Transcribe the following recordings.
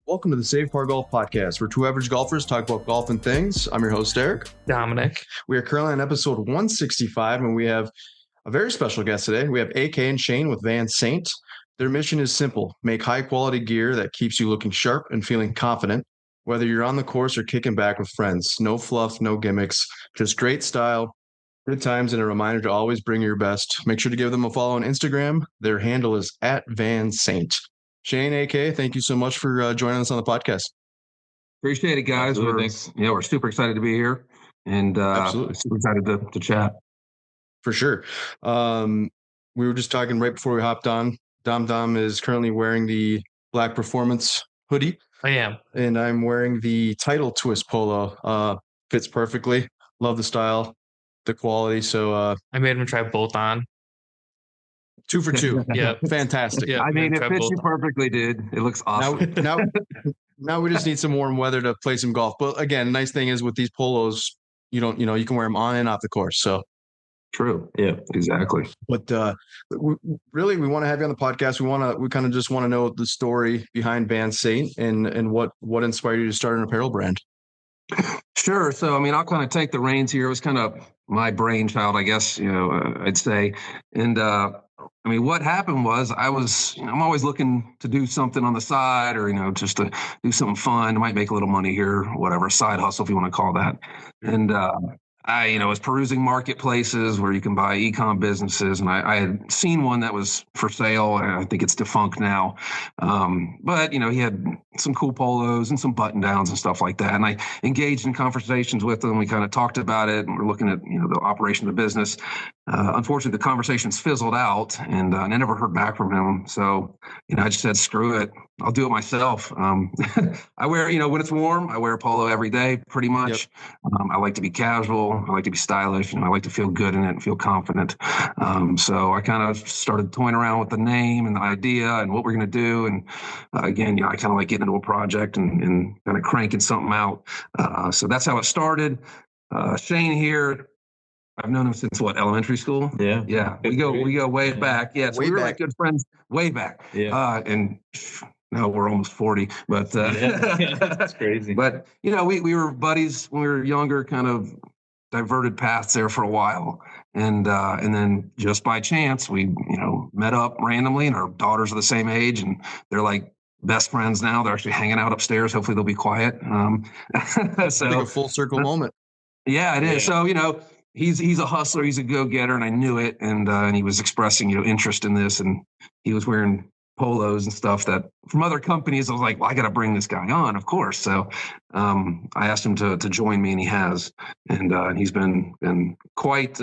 Welcome to the Save Par Golf Podcast, where two average golfers talk about golf and things. I'm your host, Eric. Dominic. We are currently on episode 165, and we have a very special guest today. We have AK and Shane with VanSaint. Their mission is simple: make high-quality gear that keeps you looking sharp and feeling confident, whether you're on the course or kicking back with friends. No fluff, no gimmicks, just great style, good times, and a reminder to always bring your best. Make sure to give them a follow on Instagram. Their handle is @VanSaint. Shane, AK, thank you so much for joining us on the podcast. Appreciate it, guys. We're super excited to be here, and super excited to chat. For sure. We were just talking right before we hopped on. Dom is currently wearing the Black Performance hoodie. I am. And I'm wearing the Title Twist polo. Fits perfectly. Love the style, the quality. So I made him try both on. 2 for 2. Yeah. Fantastic. Yeah, I mean, it fits you perfectly, dude. It looks awesome. Now we just need some warm weather to play some golf. But again, nice thing is with these polos, you can wear them on and off the course. So true. Yeah, exactly. But we want to have you on the podcast. We kind of just want to know the story behind VanSaint and what inspired you to start an apparel brand. Sure. So, I mean, I'll kind of take the reins here. It was kind of my brainchild, I guess, I'd say. And, I mean, what happened was I'm always looking to do something on the side or, just to do something fun. I might make a little money here, whatever, side hustle, if you want to call that. And I was perusing marketplaces where you can buy e-com businesses, and I had seen one that was for sale. And I think it's defunct now. But, he had some cool polos and some button downs and stuff like that. And I engaged in conversations with them. We kind of talked about it, and we're looking at, the operation of the business. Unfortunately, the conversations fizzled out, and I never heard back from him. So, I just said, screw it. I'll do it myself. I wear, when it's warm, I wear a polo every day, pretty much. Yep. I like to be casual. I like to be stylish. I like to feel good in it and feel confident. So I kind of started toying around with the name and the idea and what we're going to do. And again, I kind of like getting into a project and kind of cranking something out. So that's how it started. Shane here, I've known him since elementary school? Yeah. Yeah. We go way back. Yeah. So we were like good friends way back. Yeah. And now we're almost 40, but that's crazy. But we were buddies when we were younger, kind of diverted paths there for a while. And then just by chance, we, met up randomly, and our daughters are the same age, and they're like best friends now. They're actually hanging out upstairs. Hopefully they'll be quiet. So like a full circle moment. Yeah, it is. So, he's a hustler. He's a go-getter, and I knew it. And he was expressing, interest in this, and he was wearing polos and stuff that from other companies. I was like, well, I got to bring this guy on, of course. So I asked him to join me, and he has, and he's been quite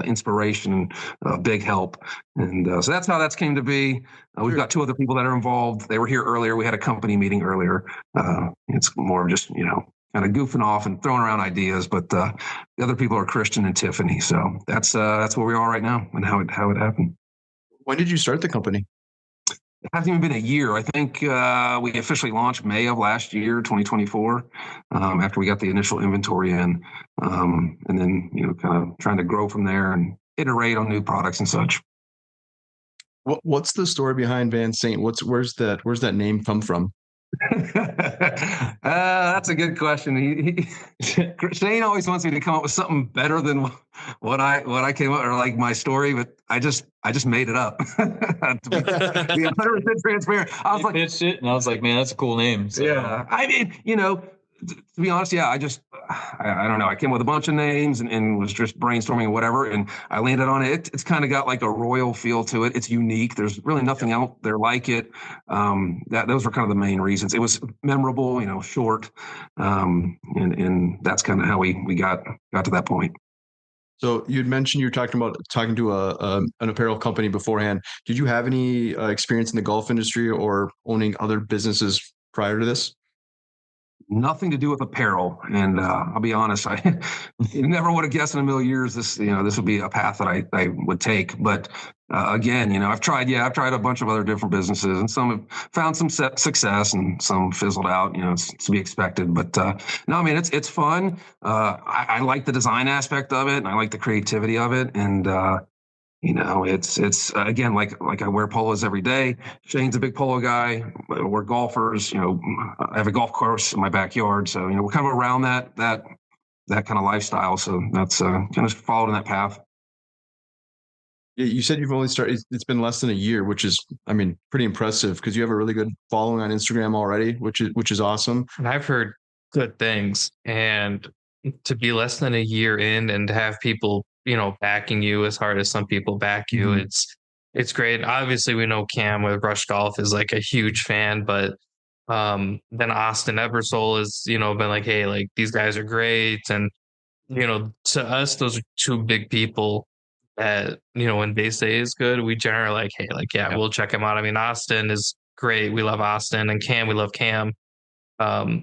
inspiration and a big help. And so that's how that's came to be. We've got 2 other people that are involved. They were here earlier. We had a company meeting earlier. It's more of just, kind of goofing off and throwing around ideas, but the other people are Christian and Tiffany. So that's where we are right now and how it happened. When did you start the company? It hasn't even been a year. I think we officially launched May of last year, 2024, after we got the initial inventory in, and then kind of trying to grow from there and iterate on new products and such. What's the story behind VanSaint? Where's that name come from? That's a good question. Shane always wants me to come up with something better than what I came up, or like my story, but I just made it up. To be 100% transparent, I was like, pitched it, and I was like, man, that's a cool name. So. Yeah, I mean, to be honest, yeah, I don't know. I came with a bunch of names and was just brainstorming and whatever, and I landed on it. It's kind of got like a royal feel to it. It's unique. There's really nothing out there like it. Those were kind of the main reasons. It was memorable, short, and that's kind of how we got to that point. So you'd mentioned you were talking to an apparel company beforehand. Did you have any experience in the golf industry or owning other businesses prior to this? Nothing to do with apparel. And I'll be honest, I never would have guessed in a million years this would be a path that I would take. But again, I've tried a bunch of other different businesses, and some have found some success and some fizzled out. It's to be expected. But no, I mean, it's fun. I like the design aspect of it, and I like the creativity of it. And It's again, like I wear polos every day. Shane's a big polo guy. We're golfers. I have a golf course in my backyard, so we're kind of around that kind of lifestyle. So that's kind of followed in that path. Yeah, you said you've only started. It's been less than a year, which is, I mean, pretty impressive because you have a really good following on Instagram already, which is awesome. And I've heard good things. And to be less than a year in and to have people, backing you as hard as some people back you, Mhm. it's great. Obviously, we know Cam with Rush Golf is like a huge fan, but then Austin Ebersole has, been like, hey, like these guys are great. And, to us, those are two big people that, when they say is good, we generally like, hey, like, yeah, we'll check him out. I mean, Austin is great. We love Austin, and Cam, we love Cam. Um,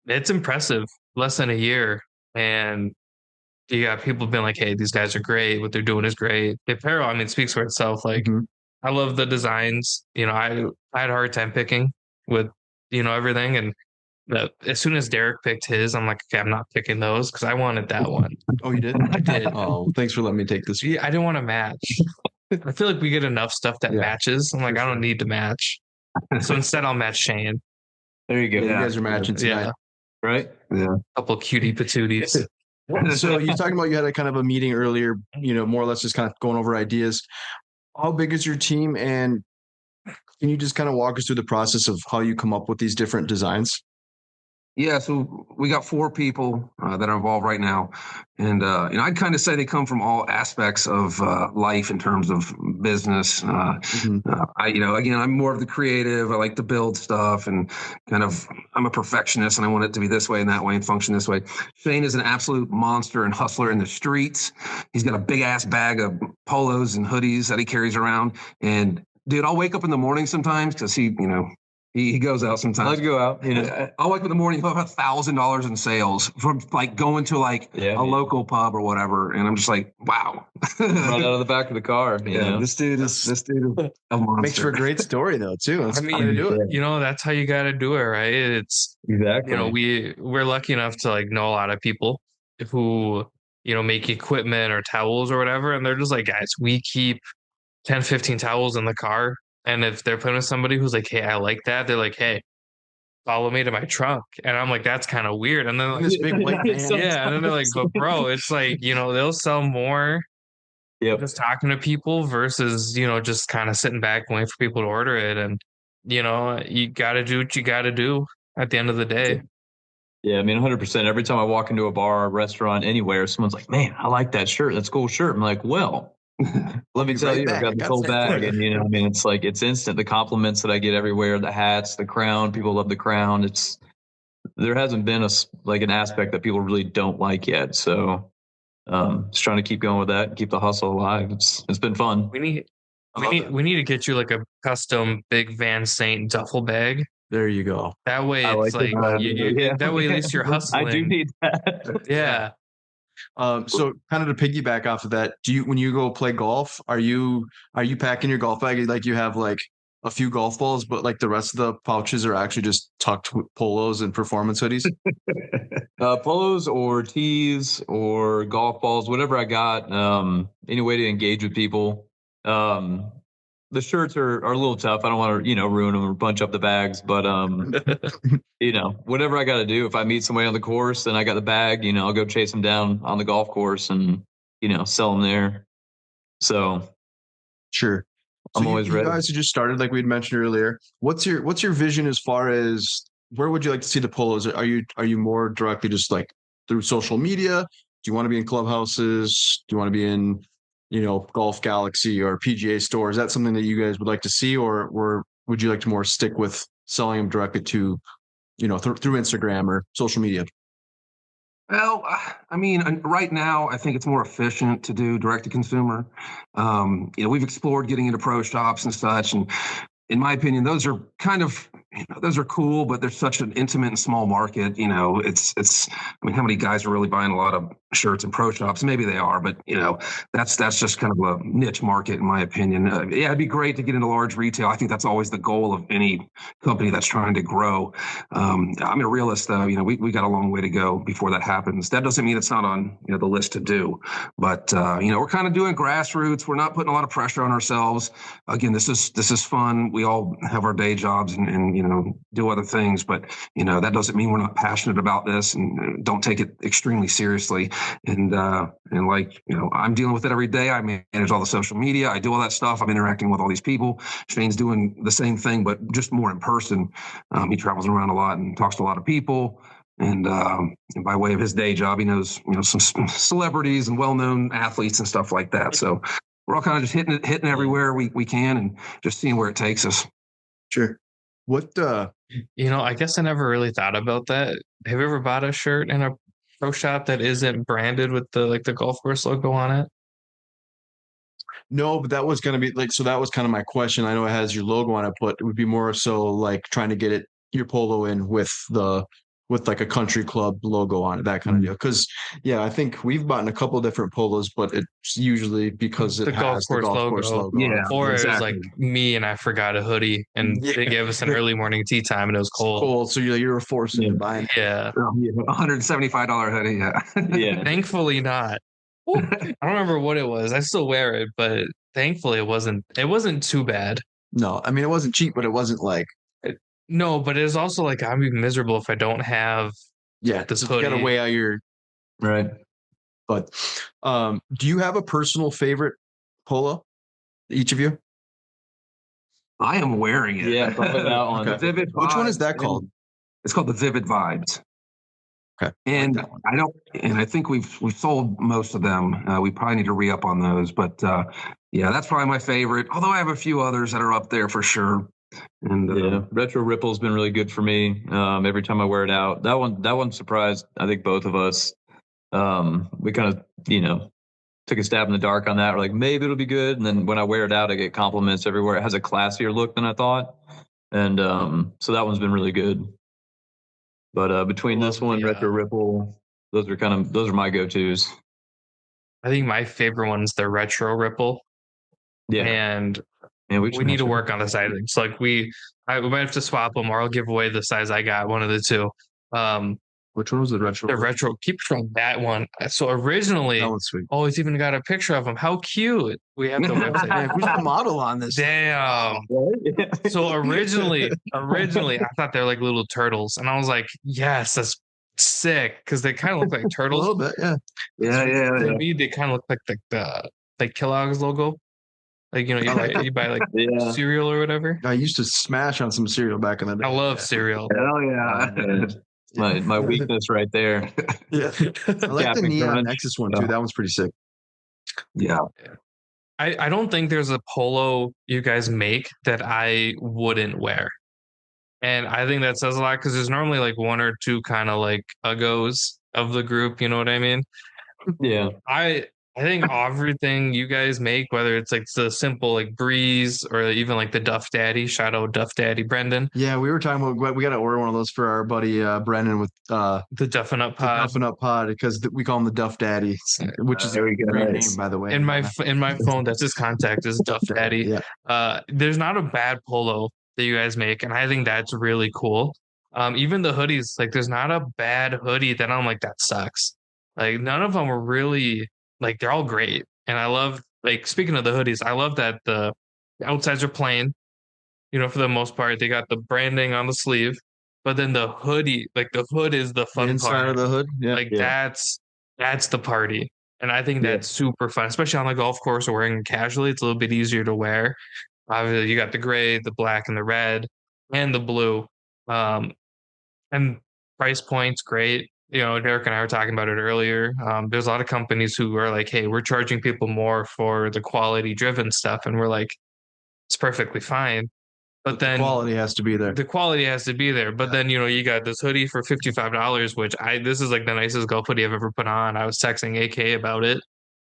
it's impressive. Less than a year. And you got people being like, hey, these guys are great. What they're doing is great. The apparel, I mean, speaks for itself. Like, Mhm. I love the designs. I had a hard time picking with, everything. And as soon as Derek picked his, I'm like, okay, I'm not picking those because I wanted that one. Oh, you did? I did. Oh, thanks for letting me take this. Yeah, I didn't want to match. I feel like we get enough stuff that Yeah, matches. I'm like, for I don't sure. need to match. So instead, I'll match Shane. There you go. You Yeah. guys are matching tonight. Yeah, Right? Yeah. a couple cutie patooties. So you're talking about you had a kind of a meeting earlier, more or less just kind of going over ideas. How big is your team, and can you just kind of walk us through the process of how you come up with these different designs? Yeah, so we got 4 people that are involved right now, and I'd kind of say they come from all aspects of life in terms of business. Mhm. Again, I'm more of the creative. I like to build stuff, and I'm a perfectionist, and I want it to be this way and that way and function this way. Shane is an absolute monster and hustler in the streets. He's got a big ass bag of polos and hoodies that he carries around, and dude, I'll wake up in the morning sometimes because he goes out sometimes. Let's go out. I'll wake up in the morning, he'll have $1,000 in sales from like going to like Yeah, a man. local pub or whatever. And I'm just like, wow. Run out of the back of the car. You know? This dude is a monster. Makes for a great story though too. That's I the way to mean, do it. that's how you got to do it, right? It's, Exactly. we're lucky enough to like know a lot of people who, make equipment or towels or whatever. And they're just like, guys, we keep 10, 15 towels in the car. And if they're putting with somebody who's like, hey, I like that, they're like, hey, follow me to my trunk. And I'm like, that's kind of weird. And then In like, this big white van. yeah. And then they're like, but bro, it's like, they'll sell more Yep. just talking to people versus, just kind of sitting back and waiting for people to order it. And, you got to do what you got to do at the end of the day. Yeah, I mean, 100%. Every time I walk into a bar, a restaurant, anywhere, someone's like, man, I like that shirt. That's a cool shirt. I'm like, well, let me tell right you, back. I've got I this got whole that bag. for you. And, I mean, it's like, it's instant. The compliments that I get everywhere, the hats, the crown, people love the crown. There hasn't been an aspect that people really don't like yet. So, just trying to keep going with that, keep the hustle alive. It's been fun. We need love that. we need to get you like a custom big VanSaint duffel bag. There you go. That way I it's like like that. Yeah. that way at least you're hustling. I do need that. Yeah. So kind of to piggyback off of that, when you go play golf, are you packing your golf bag like you have like a few golf balls, but like the rest of the pouches are actually just tucked with polos and performance hoodies? Polos or tees or golf balls, whatever I got. Any way to engage with people. The shirts are a little tough. I don't want to, ruin them or bunch up the bags, but whatever I got to do. If I meet somebody on the course, then I got the bag. I'll go chase them down on the golf course and sell them there. So Sure. I'm So always you ready. guys who just started, like we had mentioned earlier, what's your vision as far as where would you like to see the polos? Are you more directly just like through social media? Do you want to be in clubhouses? Do you want to be in, Golf Galaxy or PGA Store? Is that something that you guys would like to see, or would you like to more stick with selling them directly to, through Instagram or social media? Well, I mean, right now, I think it's more efficient to do direct to consumer. We've explored getting into pro shops and such, and in my opinion, those are kind of, those are cool, but they're such an intimate and small market. I mean, how many guys are really buying a lot of shirts in pro shops. Maybe they are, but that's just kind of a niche market in my opinion. Yeah, it'd be great to get into large retail. I think that's always the goal of any company that's trying to grow. I'm a realist though. We got a long way to go before that happens. That doesn't mean it's not on the list to do, but we're kind of doing grassroots. We're not putting a lot of pressure on ourselves. Again, this is fun. We all have our day jobs and do other things, but that doesn't mean we're not passionate about this and don't take it extremely seriously. And I'm dealing with it every day. I manage all the social media. I do all that stuff. I'm interacting with all these people. Shane's doing the same thing, but just more in person. He travels around a lot and talks to a lot of people. And by way of his day job, he knows some celebrities and well-known athletes and stuff like that. So we're all kind of just hitting everywhere we can and just seeing where it takes us. Sure. What I guess I never really thought about that. Have you ever bought a shirt in a pro shop that isn't branded with the golf course logo on it? No, but that was going to be so that was kind of my question. I know it has your logo on it, but it would be more so like trying to get your polo in with like a country club logo on it, that kind of deal. Because I think we've bought a couple of different polos, but it's usually because it has the golf course logo. Yeah, or exactly. It was like me and I forgot a hoodie, and they gave us an early morning tea time, and it was cold. So you were forced into buying. Yeah, $175 hoodie. Yeah. Thankfully not. I don't remember what it was. I still wear it, but thankfully it wasn't too bad. No, I mean it wasn't cheap, but it wasn't like. No, but it's also like I'd be miserable if I don't have this hoodie. You gotta weigh out your right. But do you have a personal favorite polo? Each of you? I am wearing it. Yeah, put that on. The Vivid Which one Vibes, is that called? It's called the Vivid Vibes. Okay. And I think we've sold most of them. We probably need to re-up on those, but that's probably my favorite. Although I have a few others that are up there for sure. And Retro Ripple's been really good for me. Every time I wear it out, that one surprised I think both of us. We kind of took a stab in the dark on that. We're like, maybe it'll be good, and then when I wear it out, I get compliments everywhere. It has a classier look than I thought, and so that one's been really good. But between this one, Retro Ripple, those are my go-tos. I think my favorite one's the Retro Ripple. Yeah, and we need to work on the sizing. So like we might have to swap them, or I'll give away the size I got, one of the two. Which one was the retro? The retro. Keep showing that one. So originally, that one's sweet. Oh, it's even got a picture of him. How cute! We have the website. Man, who's the model on this? Damn. So originally, I thought they're like little turtles, and I was like, yes, that's sick because they kind of look like turtles. A little bit, yeah. Yeah. To me, they kind of look like the Kellogg's logo. Like you buy like cereal or whatever. I used to smash on some cereal back in the day. I love cereal. Hell yeah. My weakness right there. Yeah, I like the Neon Nexus one too. That one's pretty sick. Yeah. I don't think there's a polo you guys make that I wouldn't wear. And I think that says a lot because there's normally like one or two kind of like uggos of the group. You know what I mean? Yeah. I think everything you guys make, whether it's like the simple like Breeze or even like the Duff Daddy, shout out Duff Daddy Brendan. Yeah, we were talking about we got to order one of those for our buddy Brendan with the Duffin' Up Pod. The Duffin' Up Pod because we call him the Duff Daddy, which is a great name by the way. In my phone, that's his contact is Duff Daddy. Yeah. There's not a bad polo that you guys make, and I think that's really cool. Even the hoodies, like there's not a bad hoodie that I'm like that sucks. Like none of them are really. Like they're all great. And I love, like, speaking of the hoodies, I love that the outsides are plain, for the most part. They got the branding on the sleeve, but then the hoodie, like the hood is the fun inside part. Of the hood. Yeah. Like that's the party. And I think that's super fun, especially on the golf course or wearing it casually. It's a little bit easier to wear. Obviously, you got the gray, the black, and the red, and the blue. And price point's great. Derek and I were talking about it earlier. There's a lot of companies who are like, hey, we're charging people more for the quality driven stuff. And we're like, it's perfectly fine. But then the quality has to be there. The quality has to be there. But then, you got this hoodie for $55, which this is like the nicest golf hoodie I've ever put on. I was texting AK about it.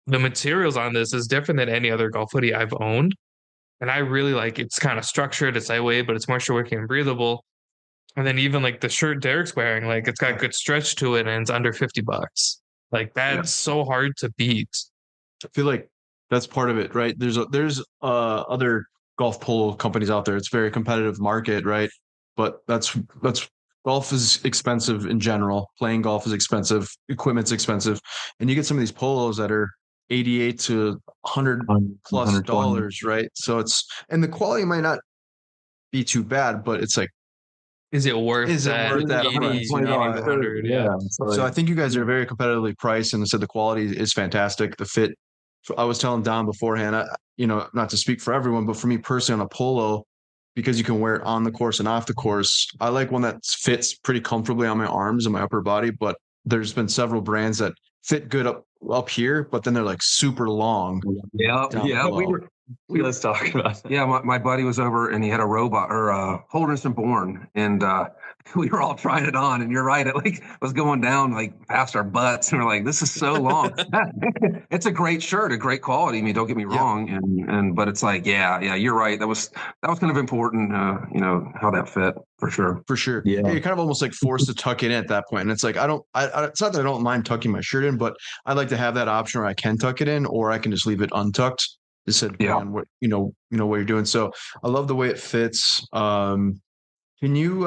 The materials on this is different than any other golf hoodie I've owned. And I really like it's kind of structured. It's lightweight, but it's moisture wicking and breathable. And then even like the shirt Derek's wearing, like it's got good stretch to it and it's under $50. Like that's so hard to beat. I feel like that's part of it, right? There's other golf polo companies out there. It's a very competitive market, right? But that's golf is expensive in general. Playing golf is expensive. Equipment's expensive, and you get some of these polos that are 88 to 100 plus dollars, right? So and the quality might not be too bad, but it's like, is it worth that 80, $100? Yeah. So I think you guys are very competitively priced, and said the quality is fantastic. The fit. I was telling Don beforehand, not to speak for everyone, but for me personally on a polo, because you can wear it on the course and off the course, I like one that fits pretty comfortably on my arms and my upper body. But there's been several brands that fit good up here, but then they're like super long. Yeah. Let's talk about that. Yeah, my buddy was over and he had a robot or Holderness and Bourne, and we were all trying it on. And you're right, it like was going down like past our butts, and we're like, "This is so long." It's a great shirt, a great quality. I mean, don't get me wrong, and but it's like, yeah, you're right. That was kind of important. How that fit for sure. For sure. Yeah. You're kind of almost like forced to tuck it in at that point. And it's like, it's not that I don't mind tucking my shirt in, but I like to have that option where I can tuck it in, or I can just leave it untucked. Just said, on what, what you're doing. So I love the way it fits. Can you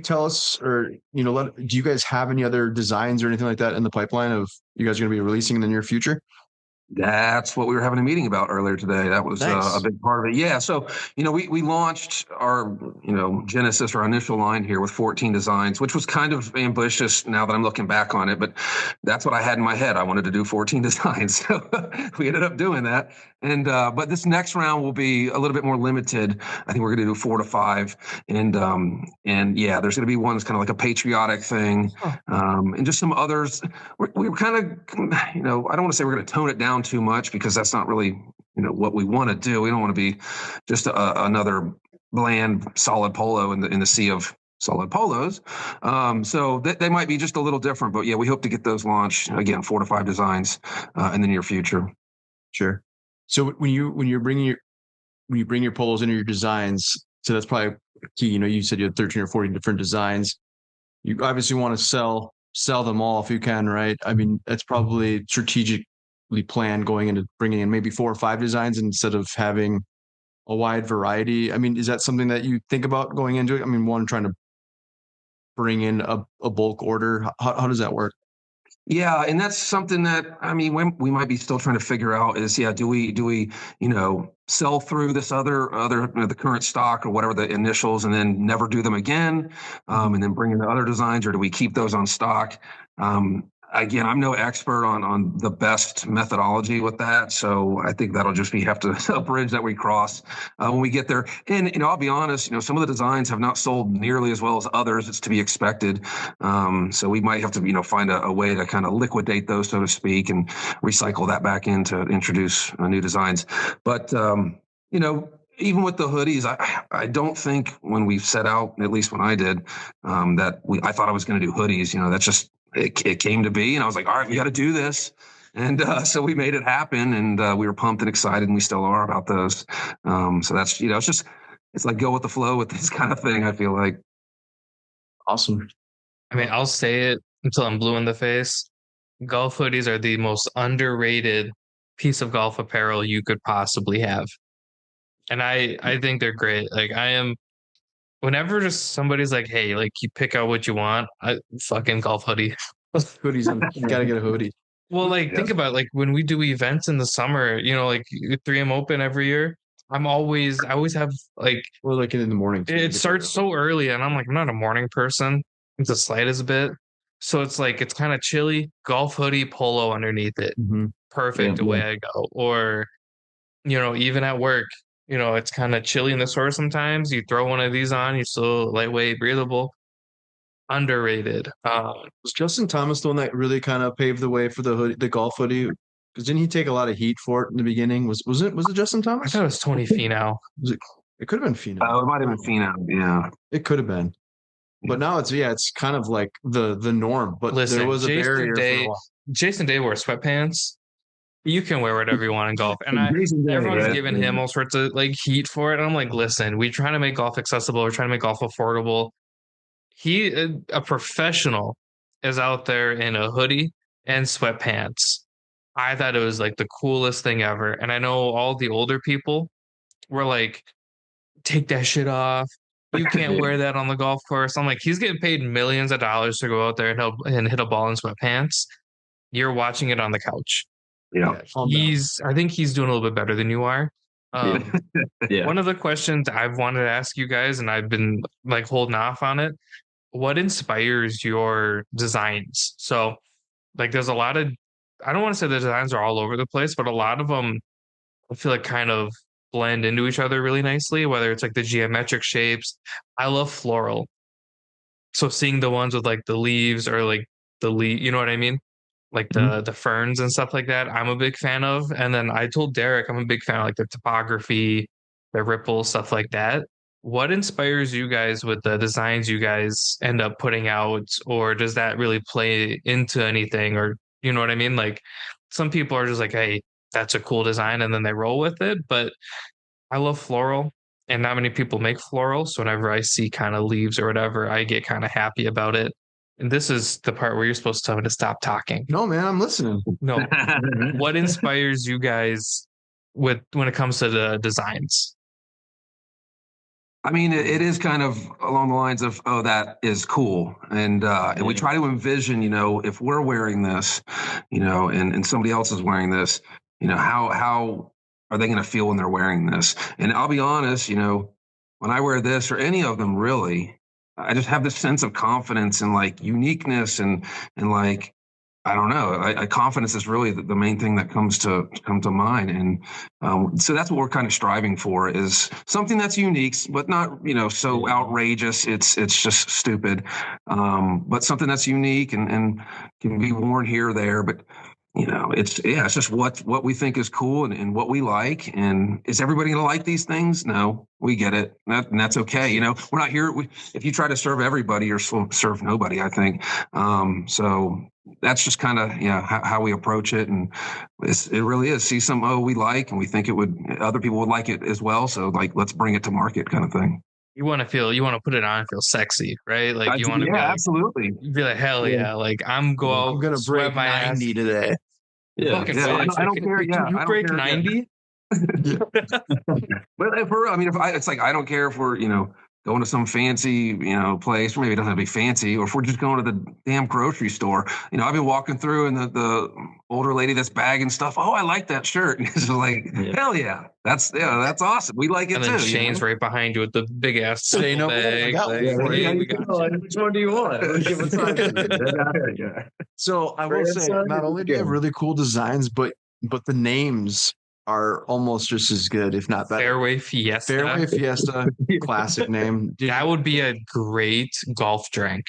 tell us, or, do you guys have any other designs or anything like that in the pipeline of you guys are going to be releasing in the near future? That's what we were having a meeting about earlier today. That was nice. A big part of it. Yeah. So, we launched our, Genesis, our initial line here with 14 designs, which was kind of ambitious now that I'm looking back on it. But that's what I had in my head. I wanted to do 14 designs. So we ended up doing that. And but this next round will be a little bit more limited. I think we're going to do 4 to 5. And yeah, there's going to be one that's kind of like a patriotic thing. And just some others. We were kind of, I don't want to say we're going to tone it down too much, because that's not really what we want to do. We don't want to be just another bland solid polo in the sea of solid polos. So they might be just a little different, but yeah, we hope to get those launched again, 4 to 5 designs in the near future. Sure. So when you bring your polos into your designs, so that's probably key. You said you had 13 or 14 different designs. You obviously want to sell them all if you can, right? I mean, that's probably strategically planned going into bringing in maybe 4 or 5 designs instead of having a wide variety. I mean, is that something that you think about going into it? I mean, one, trying to bring in a bulk order. How does that work? Yeah, and that's something that, I mean, we might be still trying to figure out is, do we sell through this other the current stock or whatever the initials, and then never do them again, and then bring in the other designs, or do we keep those on stock? Again, I'm no expert on the best methodology with that, so I think that'll just be a bridge that we cross when we get there. And I'll be honest, some of the designs have not sold nearly as well as others. It's to be expected. So we might have to find a way to kind of liquidate those, so to speak, and recycle that back in to introduce new designs. But even with the hoodies, I don't think when we set out, at least when I did, I thought I was going to do hoodies. That's just it came to be, and I was like, all right, we got to do this. And so we made it happen, and we were pumped and excited, and we still are about those. So that's, it's like go with the flow with this kind of thing, I feel like. Awesome. I mean, I'll say it until I'm blue in the face. Golf hoodies are the most underrated piece of golf apparel you could possibly have. And I think they're great. Like whenever just somebody's like, hey, like you pick out what you want, I fucking golf hoodie. Hoodies, you gotta get a hoodie. Well, think about it, like when we do events in the summer, like 3M Open every year. I always have like, or like in the morning. It starts so early, and I'm like, I'm not a morning person. It's the slightest bit. So it's like, it's kind of chilly, golf hoodie, polo underneath it. Mm-hmm. Perfect, away I go. Or, even at work, it's kind of chilly in the store sometimes. You throw one of these on, you're still lightweight, breathable. Underrated. Was Justin Thomas the one that really kind of paved the way for the golf hoodie? Because didn't he take a lot of heat for it in the beginning? Was it Justin Thomas? I thought it was Tony Finau. It could have been Finau. Oh, it might have been Finau. Yeah, it could have been. But now it's kind of like the norm. But listen, there was a barrier for a while. Jason Day wore sweatpants. You can wear whatever you want in golf, and everyone's giving him all sorts of like heat for it. And I'm like, listen, we're trying to make golf accessible. We're trying to make golf affordable. A professional, is out there in a hoodie and sweatpants. I thought it was like the coolest thing ever. And I know all the older people were like, take that shit off. You can't wear that on the golf course. I'm like, he's getting paid millions of dollars to go out there and hit a ball in sweatpants. You're watching it on the couch. Yeah. I think he's doing a little bit better than you are. Yeah. One of the questions I've wanted to ask you guys, and I've been like holding off on it, what inspires your designs? So, like, there's a lot of, I don't want to say the designs are all over the place, but a lot of them I feel like kind of blend into each other really nicely, whether it's like the geometric shapes. I love floral. So seeing the ones with like the leaves or like the leaf, you know what I mean? Like the ferns and stuff like that, I'm a big fan of. And then I told Derek I'm a big fan of like the topography, the ripples, stuff like that. What inspires you guys with the designs you guys end up putting out, or does that really play into anything? Or you know what I mean? Like some people are just like, hey, that's a cool design, and then they roll with it. But I love floral, and not many people make floral. So whenever I see kind of leaves or whatever, I get kind of happy about it. And this is the part where you're supposed to tell me to stop talking. No, man, I'm listening. No. What inspires you guys with when it comes to the designs? I mean, it is kind of along the lines of, oh, that is cool. And we try to envision, if we're wearing this, and somebody else is wearing this, how are they going to feel when they're wearing this? And I'll be honest, when I wear this or any of them, really, I just have this sense of confidence and like uniqueness and like, I don't know. Confidence is really the main thing that come to mind, and so that's what we're kind of striving for is something that's unique, but not so outrageous. It's just stupid, but something that's unique and can be worn here or there. But it's just what we think is cool and what we like. And is everybody going to like these things? No, we get it. And that's okay. We're not here. If you try to serve everybody, you're serve nobody, I think. So that's just kind of, how we approach it. And it really is see something, we like, and we think other people would like it as well. So like, let's bring it to market kind of thing. You want to put it on and feel sexy, right? Like you want to be like, absolutely. Be like, hell yeah. Like I'm gonna break my 90 ass. today. Yeah, I don't care. Can you break 90? But it's like I don't care if we're going to some fancy place, or maybe it doesn't have to be fancy, or if we're just going to the damn grocery store. I've been walking through and the older lady that's bagging stuff. Oh, I like that shirt. And it's like, hell yeah, that's awesome. We like it and too. And then Shane's right behind you with the big ass Say no bag. Which one do you want? So I will say, not only do you have really cool designs, but the names are almost just as good, if not better. Fairway Fiesta, classic name. Dude, that would be a great golf drink.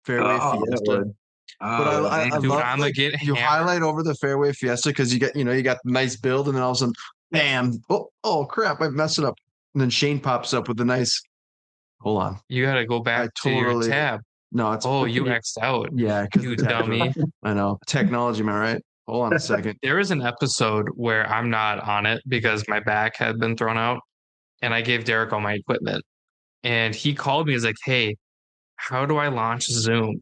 Fairway Fiesta. But I love you highlight over the Fairway Fiesta because you got the nice build, and then all of a sudden, bam! Oh crap! I messed it up. And then Shane pops up with the nice. Hold on. You got to go back to your tab. No, it's you X'd out. Yeah, you dummy. I know technology, man. Right? Hold on a second. There was an episode where I'm not on it because my back had been thrown out, and I gave Derek all my equipment, and he called me. He's like, "Hey, how do I launch Zoom?"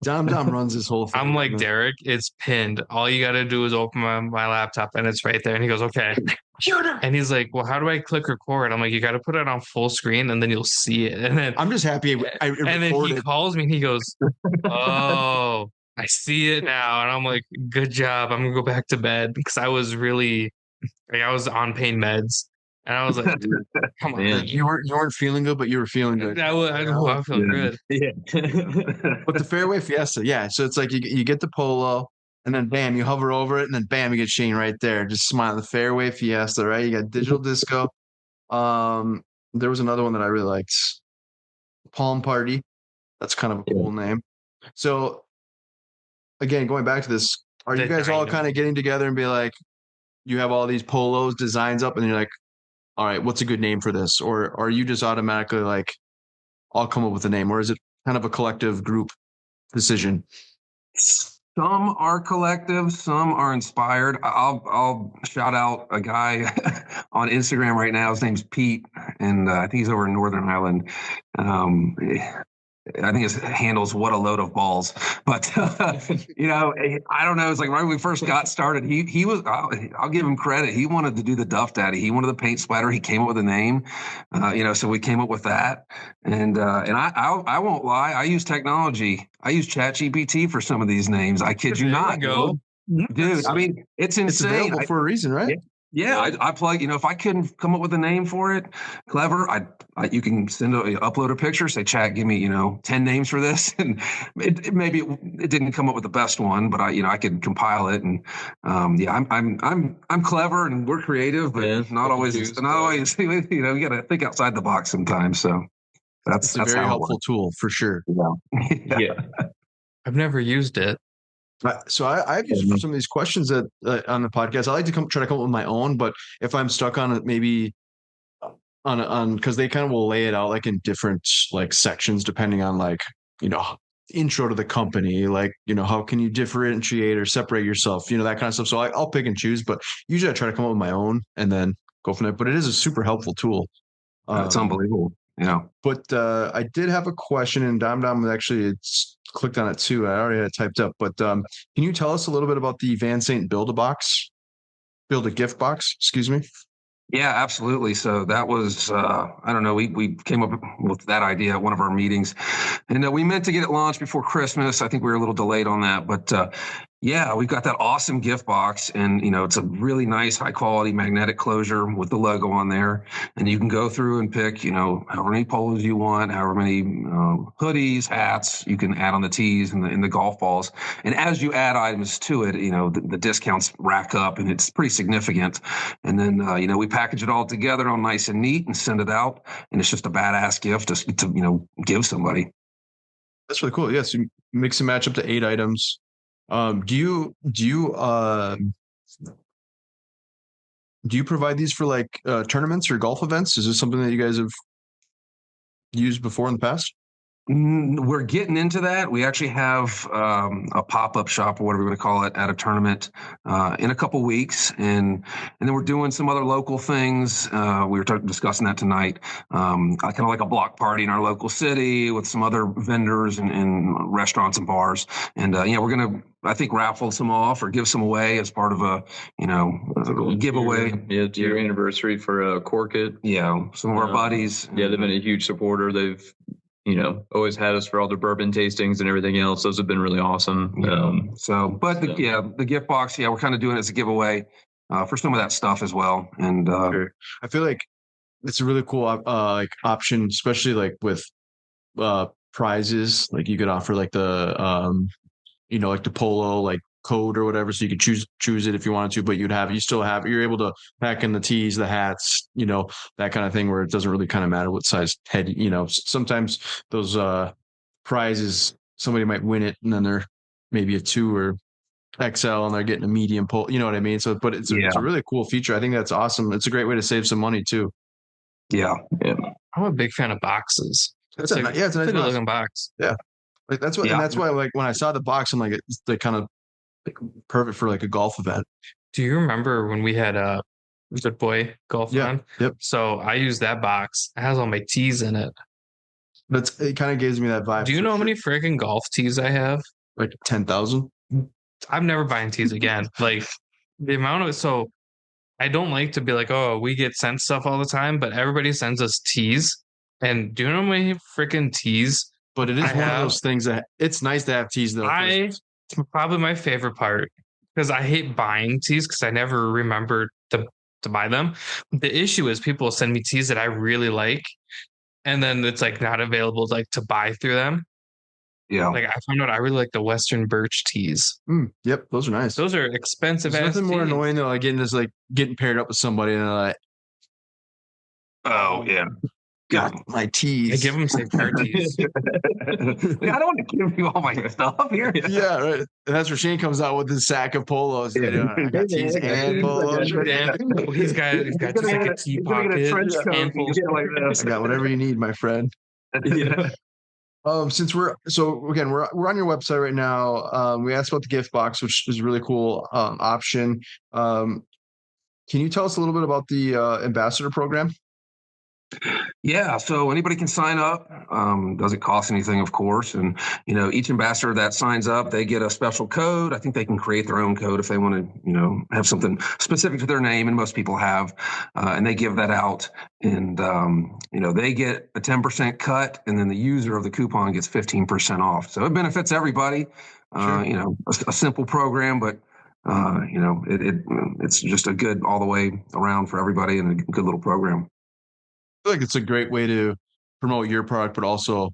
Dom runs this whole thing. I'm like, Derek, it's pinned. All you got to do is open my laptop, and it's right there. And he goes, "Okay." And he's like, "Well, how do I click record?" I'm like, "You got to put it on full screen, and then you'll see it." And then I'm just happy. And then he calls me, and he goes, "Oh, I see it now." And I'm like, "Good job. I'm gonna go back to bed," because I was really, I was on pain meds, and I was like, "Come on, man. You weren't feeling good, but you were feeling good." I feel good. Yeah. But the Fairway Fiesta, yeah. So it's like you get the polo, and then bam, you hover over it, and then bam, you get Shane right there, just smiling. The Fairway Fiesta, right? You got Digital Disco. There was another one that I really liked, Palm Party. That's kind of a cool name. So again, going back to this, are you guys all kind of getting together and be like, you have all these polos designs up, and you're like, all right, what's a good name for this? Or are you just automatically like, I'll come up with a name? Or is it kind of a collective group decision? Some are collective, some are inspired. I'll shout out a guy on Instagram right now. His name's Pete, and I think he's over in Northern Ireland. I think it handles "What a Load of Balls." But I don't know. It's like right when we first got started, he was. I'll give him credit. He wanted to do the Duff Daddy. He wanted the paint splatter. He came up with a name. So we came up with that. And I won't lie. I use technology. I use ChatGPT for some of these names. I kid you not. Go. Dude, I mean, it's insane. It's available for a reason, right? Yeah, I plug. If I couldn't come up with a name for it, clever. You can upload a picture, say, "Chat, give me 10 names for this," and maybe it didn't come up with the best one, but I could compile it. And I'm clever and we're creative, but not always. You got to think outside the box sometimes. So that's a very helpful tool for sure. Yeah. I've never used it. So I've used for some of these questions that on the podcast. I like to try to come up with my own, but if I'm stuck on it, maybe on because they kind of will lay it out like in different like sections depending on like intro to the company, like how can you differentiate or separate yourself, that kind of stuff. So I'll pick and choose, but usually I try to come up with my own and then go from there. But it is a super helpful tool. It's unbelievable. But I did have a question, and Dom was actually clicked on it too. I already had it typed up, but can you tell us a little bit about the VanSaint build a gift box? Excuse me. Yeah, absolutely. So that was, I don't know, we came up with that idea at one of our meetings, and we meant to get it launched before Christmas. I think we were a little delayed on that, but yeah, we've got that awesome gift box, and it's a really nice, high quality magnetic closure with the logo on there, and you can go through and pick, however many polos you want, however many hoodies, hats you can add on the tees and the golf balls, and as you add items to it, the discounts rack up, and it's pretty significant. And then we package it all together all nice and neat and send it out, and it's just a badass gift to give somebody. That's really cool. Yes, you mix and match up to 8 items. Do you provide these for like tournaments or golf events? Is this something that you guys have used before in the past? We're getting into that. We actually have a pop-up shop or whatever we want to call it at a tournament in a couple weeks, and then we're doing some other local things. We were discussing that tonight, kind of like a block party in our local city with some other vendors and restaurants and bars. And we're gonna, I think, raffle some off or give some away as part of a giveaway. Yeah, to your anniversary for Cork It. Yeah, some of our buddies. Yeah, they've been a huge supporter. They've always had us for all their bourbon tastings and everything else. Those have been really awesome. The gift box, we're kind of doing it as a giveaway for some of that stuff as well. And sure. I feel like it's a really cool like option, especially like with prizes. Like you could offer like the like the polo like code or whatever, so you could choose it if you wanted to, but you're able to pack in the tees, the hats, that kind of thing, where it doesn't really kind of matter what size head. Sometimes those prizes, somebody might win it and then they're maybe a 2 or XL and they're getting a medium pole, you know what I mean? So but it's a really cool feature. I think that's awesome. It's a great way to save some money too. Yeah. I'm a big fan of boxes. It's a nice looking box. Yeah, like that's what, and that's why, like when I saw the box, I'm like, it's like kind of perfect for like a golf event. Do you remember when we had a Good Boy golf on? Yep. So I use that box. It has all my tees in it. But it kind of gives me that vibe. Do you know how many freaking golf tees I have? Like 10,000. I'm never buying tees again. Like the amount of so I don't like to be like, oh, we get sent stuff all the time, but everybody sends us tees. And do you know how many freaking tees? But it is one of those things that it's nice to have tees though. It's probably my favorite part, because I hate buying tees because I never remember to buy them. The issue is people send me tees that I really like, and then it's like not available like to buy through them. Yeah. Like I found out I really like the Western Birch tees. Yep, those are nice. Those are expensive. There's nothing more annoying though, like getting paired up with somebody and they're like, oh yeah, got my tees. I give them safe car tees. I don't want to give you all my stuff here. Yeah, right. And that's where Shane comes out with his sack of polos. I got tees and polos. He's got just like a tee pocket. I got whatever you need, my friend. Yeah. Since we're on your website right now, we asked about the gift box, which is a really cool option. Can you tell us a little bit about the ambassador program? Yeah, so anybody can sign up. Doesn't cost anything, of course. And each ambassador that signs up, they get a special code. I think they can create their own code if they want to, have something specific to their name, and most people have. And they give that out, and they get a 10% cut, and then the user of the coupon gets 15% off. So it benefits everybody. Sure. A simple program, but it's just a good all the way around for everybody, and a good little program. I feel like it's a great way to promote your product, but also,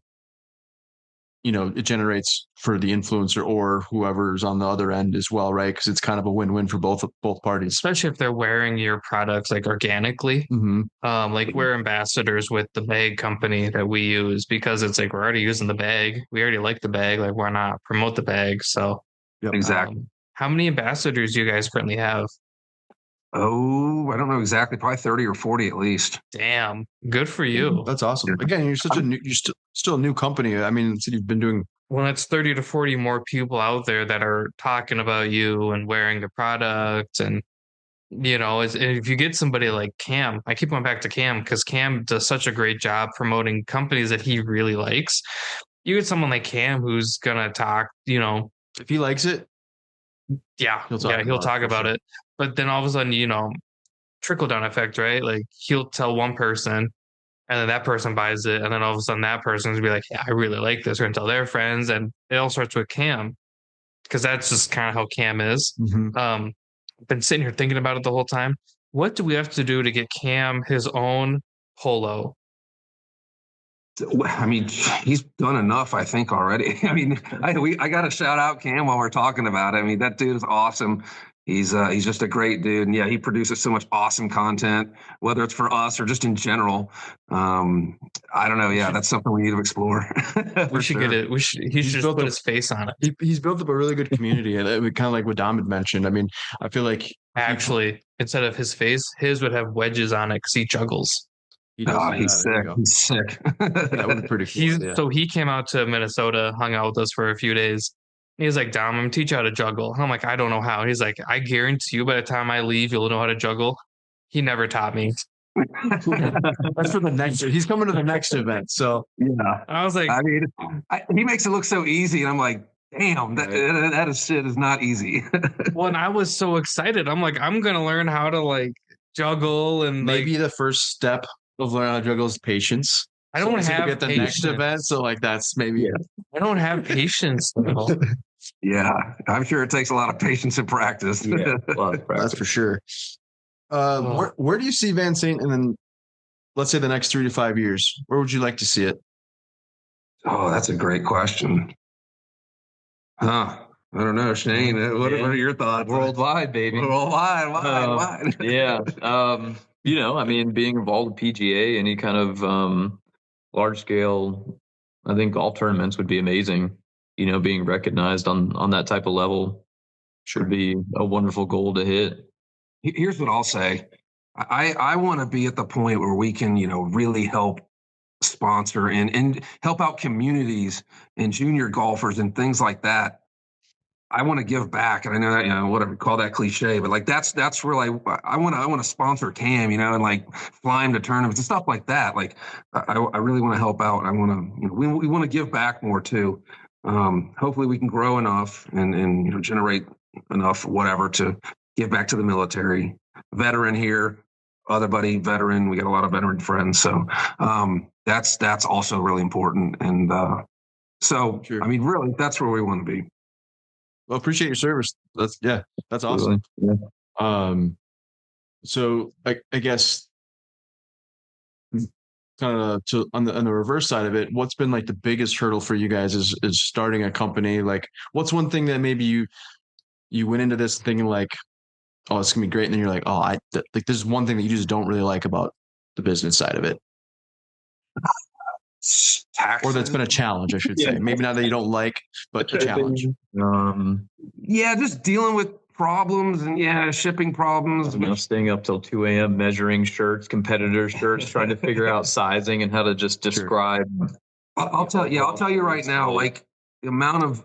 it generates for the influencer or whoever's on the other end as well, right? Because it's kind of a win-win for both parties. Especially if they're wearing your products like organically. Mm-hmm. Like we're ambassadors with the bag company that we use, because it's like we're already using the bag. We already like the bag. Like, why not promote the bag? So Yep. Exactly. How many ambassadors do you guys currently have? Oh, I don't know exactly. Probably 30 or 40 at least. Damn, good for you. That's awesome. Again, you're still a new company. I mean, you've been doing. Well, it's 30 to 40 more people out there that are talking about you and wearing the product. And, if you get somebody like Cam, I keep going back to Cam because Cam does such a great job promoting companies that he really likes. You get someone like Cam who's going to talk, If he likes it, he'll talk about it. But then all of a sudden, trickle down effect, right? Like he'll tell one person, and then that person buys it, and then all of a sudden that person's be like, "Yeah, I really like this," or tell their friends, and it all starts with Cam, because that's just kind of how Cam is. Mm-hmm. I've been sitting here thinking about it the whole time. What do we have to do to get Cam his own polo? I mean, he's done enough, I think, already. I mean, I got to shout out Cam while we're talking about it. I mean, that dude is awesome. He's just a great dude, and yeah, he produces so much awesome content, whether it's for us or just in general. I don't know. Yeah, that's something we need to explore. We should get it. He should just put his face on it. He's built up a really good community, and kind of like what Dom had mentioned. I mean, I feel like actually, instead of his face, his would have wedges on it because he juggles. He's sick. He's sick. That would be pretty cool. So he came out to Minnesota, hung out with us for a few days. He's like, "Dom, I'm gonna teach you how to juggle." I'm like, "I don't know how." He's like, "I guarantee you by the time I leave, you'll know how to juggle." He never taught me. That's for the next. He's coming to the next event. So yeah, I was like, I mean, he makes it look so easy, and I'm like, damn, that shit is not easy. Well, and I was so excited. I'm like, I'm gonna learn how to like juggle, and maybe the first step of learning how to juggle is patience. I don't have get the patience. next event, so like that's maybe. I don't have patience though. Yeah, I'm sure it takes a lot of patience and practice. Yeah, that's for sure. Where do you see VanSaint, and then let's say the next 3 to 5 years? Where would you like to see it? Oh, that's a great question. I don't know, Shane. What are your thoughts? Worldwide, baby. Worldwide. Yeah. I mean, being involved with PGA, any kind of large scale, I think golf tournaments would be amazing. Being recognized on that type of level should be a wonderful goal to hit. Here's what I'll say. I want to be at the point where we can, really help sponsor and help out communities and junior golfers and things like that. I want to give back, and I know that whatever, call that cliche, but like that's really I want to sponsor Cam, and like fly him to tournaments and stuff like that. Like I really want to help out. I want to we want to give back more too. Hopefully we can grow enough and generate enough whatever to give back to the military. Veteran here, other buddy veteran. We got a lot of veteran friends, so that's also really important. And so sure. I mean, really, that's where we want to be. Well, appreciate your service. That's awesome. Yeah. So I guess kind of on the reverse side of it, what's been like the biggest hurdle for you guys is starting a company? Like, what's one thing that maybe you went into this thinking like, oh, it's gonna be great, and then you're like, oh, like this is one thing that you just don't really like about the business side of it. Taxes. Or that's been a challenge, I should say. Maybe not that you don't like, but a challenge. Just dealing with problems and shipping problems. Staying up till 2 a.m. measuring shirts, competitor shirts, trying to figure out sizing and how to just describe. I'll tell you right now, like the amount of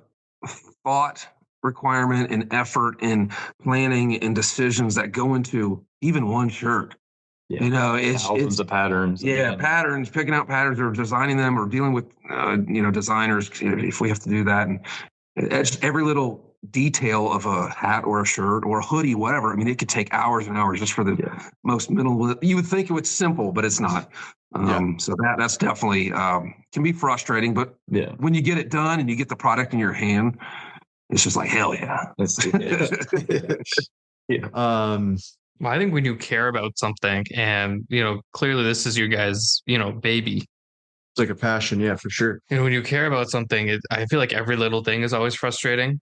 thought, requirement, and effort and planning and decisions that go into even one shirt. Yeah. You know, it's Thousands of patterns. yeah, patterns, picking out patterns or designing them or dealing with, designers if we have to do that. And it's every little detail of a hat or a shirt or a hoodie, whatever. I mean, it could take hours and hours just for the most minimal. You would think it was simple, but it's not. So that's definitely can be frustrating. But when you get it done and you get the product in your hand, it's just like, hell yeah. Well, I think when you care about something and, clearly this is your guys', baby. It's like a passion. Yeah, for sure. And when you care about something, I feel like every little thing is always frustrating.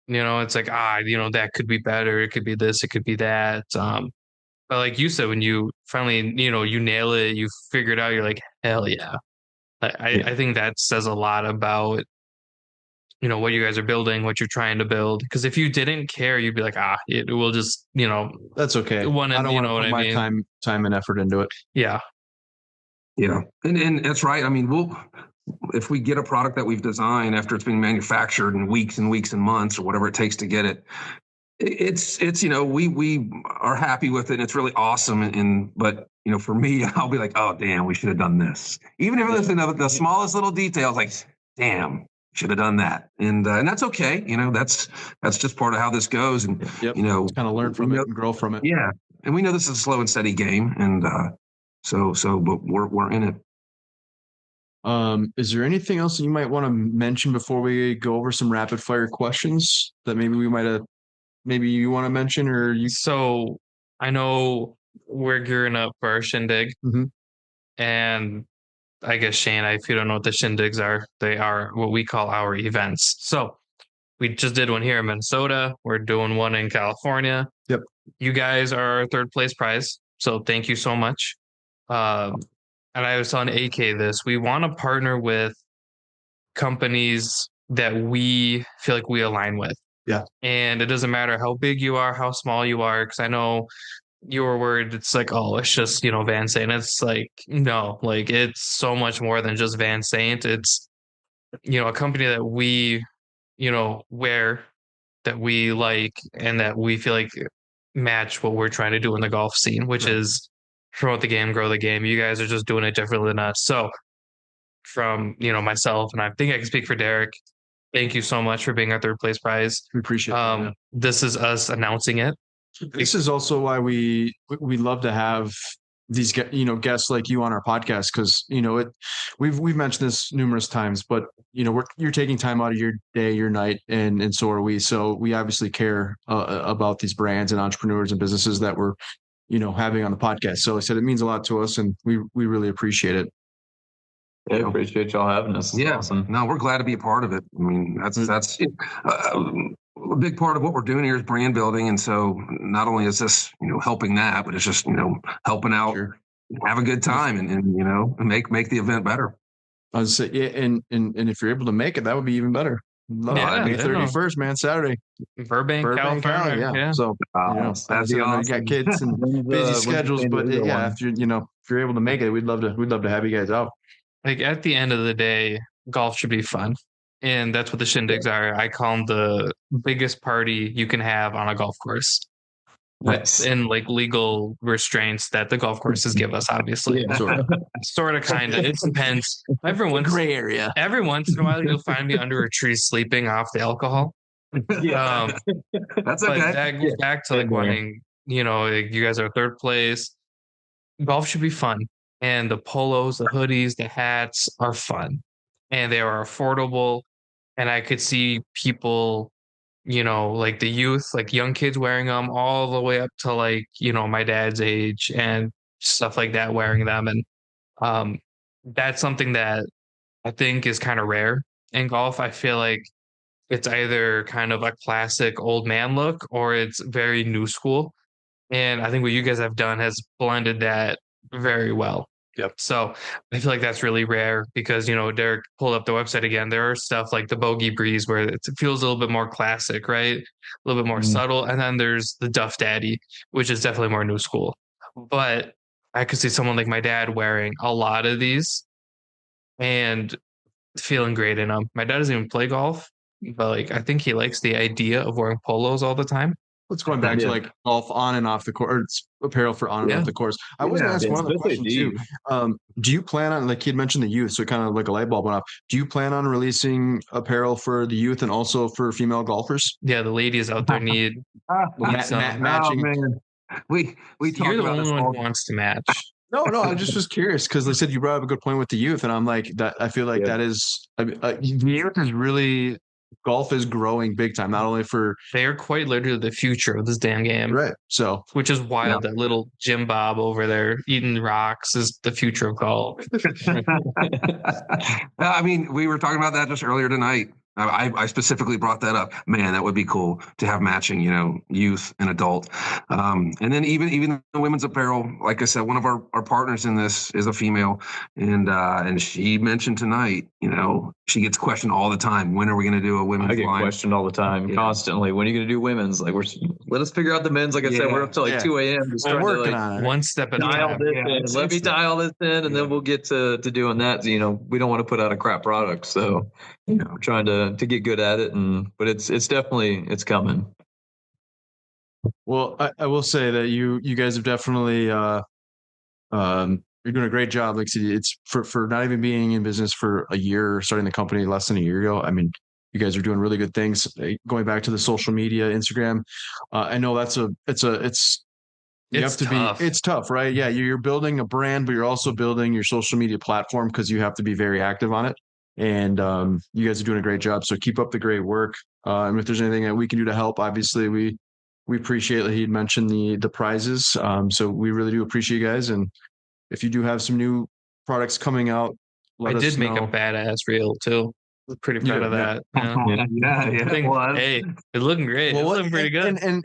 It's like, that could be better. It could be this, it could be that. But like you said, when you finally, you nail it, you figure it out, you're like, hell yeah. I think that says a lot about, what you guys are building, what you're trying to build. Because if you didn't care, you'd be like, it will just, that's okay. I don't want to put my time and effort into it. Yeah. Yeah. And that's right. I mean, if we get a product that we've designed after it's been manufactured in weeks and weeks and months or whatever it takes to get it, it's we are happy with it and it's really awesome. But for me, I'll be like, oh damn, we should have done this. Even if it's the smallest little details, like, damn, should have done that. And that's okay. That's just part of how this goes. And kind of learn from it and grow from it. Yeah. And we know this is a slow and steady game. And but we're in it. Is there anything else that you might want to mention before we go over some rapid fire questions that maybe you want to mention or you? So I know we're gearing up for our shindig, and I guess Shane, if you don't know what the shindigs are, they are what we call our events. So we just did one here in Minnesota. We're doing one in California. Yep. You guys are our third place prize, so thank you so much. And I was telling AK this, we want to partner with companies that we feel like we align with. Yeah. And it doesn't matter how big you are, how small you are, because I know your word, it's like, oh, it's just, VanSaint. It's like, no, like it's so much more than just VanSaint. It's, a company that we, wear, that we like, and that we feel like match what we're trying to do in the golf scene, which is promote the game, grow the game. You guys are just doing it differently than us. So from, myself, and I think I can speak for Derek, thank you so much for being our third place prize. We appreciate it. This is us announcing it. This is also why we love to have these guests like you on our podcast, because we've mentioned this numerous times, but you're taking time out of your day, your night, and so are we. So we obviously care about these brands and entrepreneurs and businesses that we're having on the podcast. So I said it means a lot to us, and we really appreciate it. Yeah, I appreciate y'all having us. Yeah, awesome. No, we're glad to be a part of it. I mean, that's a big part of what we're doing here is brand building, and so not only is this helping that, but it's just helping out, have a good time, and make the event better. I was say, yeah, and if you're able to make it, that would be even better. May 31st, man, Saturday, Burbank, California. Yeah. So that's awesome. You got kids and busy schedules, but if you're able to make it, we'd love to have you guys out. Like at the end of the day, golf should be fun. And that's what the shindigs are. I call them the biggest party you can have on a golf course. And like legal restraints that the golf courses give us, obviously. Sort of, kind of. It depends. Gray area. Every once in a while, you'll find me under a tree sleeping off the alcohol. That's okay. But that goes back to like wanting, you guys are third place. Golf should be fun. And the polos, the hoodies, the hats are fun. And they are affordable. And I could see people, like the youth, like young kids wearing them all the way up to like, my dad's age and stuff like that, wearing them. And that's something that I think is kind of rare in golf. I feel like it's either kind of a classic old man look or it's very new school. And I think what you guys have done has blended that very well. Yep. So I feel like that's really rare because, Derek pulled up the website again. There are stuff like the Bogey Breeze where it feels a little bit more classic, right? A little bit more subtle. And then there's the Duff Daddy, which is definitely more new school. But I could see someone like my dad wearing a lot of these and feeling great in them. My dad doesn't even play golf, but like I think he likes the idea of wearing polos all the time. Let's going back to like golf on and off the course, or it's apparel for on and off the course. I was going to ask one other question too. Do you plan on, like you'd mentioned the youth, so kind of like a light bulb went off. Do you plan on releasing apparel for the youth and also for female golfers? Yeah, the ladies out there need matching. Oh, man. We You're the only one who wants to match. No, I just was curious because they said you brought up a good point with the youth, and I'm like that. I feel like that is the youth is really. Golf is growing big time, not only for they are quite literally the future of this damn game, right? So, which is wild. That little Jim Bob over there eating rocks is the future of golf. I mean, we were talking about that just earlier tonight. I specifically brought that up. Man, that would be cool to have matching, youth and adult. And then even the women's apparel, like I said, one of our partners in this is a female. And she mentioned tonight, she gets questioned all the time. When are we going to do a women's line? I get questioned all the time, constantly. When are you going to do women's? Like, let us figure out the men's. Like I said, we're up till like 2 a.m. just trying to like one step at a time. Let me dial this in, and then we'll get to doing that. We don't want to put out a crap product, so we're trying to get good at it, but it's definitely coming. Well, I will say that you guys have definitely you're doing a great job. Like it's for not even being in business for a year, starting the company less than a year ago. I mean, you guys are doing really good things. Going back to the social media, Instagram, I know it's tough, right? Yeah, you're building a brand, but you're also building your social media platform because you have to be very active on it. And you guys are doing a great job. So keep up the great work. And if there's anything that we can do to help, obviously we appreciate that he'd mentioned the prizes. So we really do appreciate you guys. And if you do have some new products coming out, I did make a badass reel too. Pretty proud of that. Yeah. Hey, it's looking great. Well, it's looking pretty good. And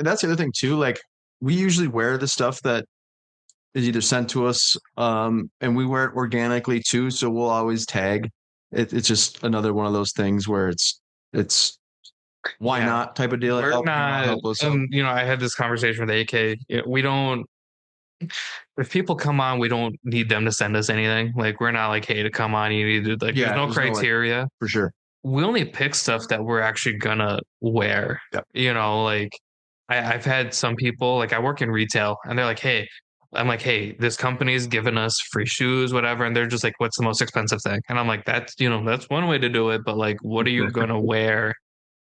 that's the other thing too. Like we usually wear the stuff that is either sent to us, and we wear it organically too. So we'll always tag. It's just another one of those things where it's why not type of deal. We're not. I had this conversation with AK. We don't. If people come on, we don't need them to send us anything. Like we're not like, hey, to come on, you need to like. There's no criteria for sure. We only pick stuff that we're actually gonna wear. Yep. Like I've had some people, like I work in retail, and they're like, hey. I'm like, hey, this company's giving us free shoes, whatever. And they're just like, what's the most expensive thing? And I'm like, that's one way to do it. But like, what are you going to wear?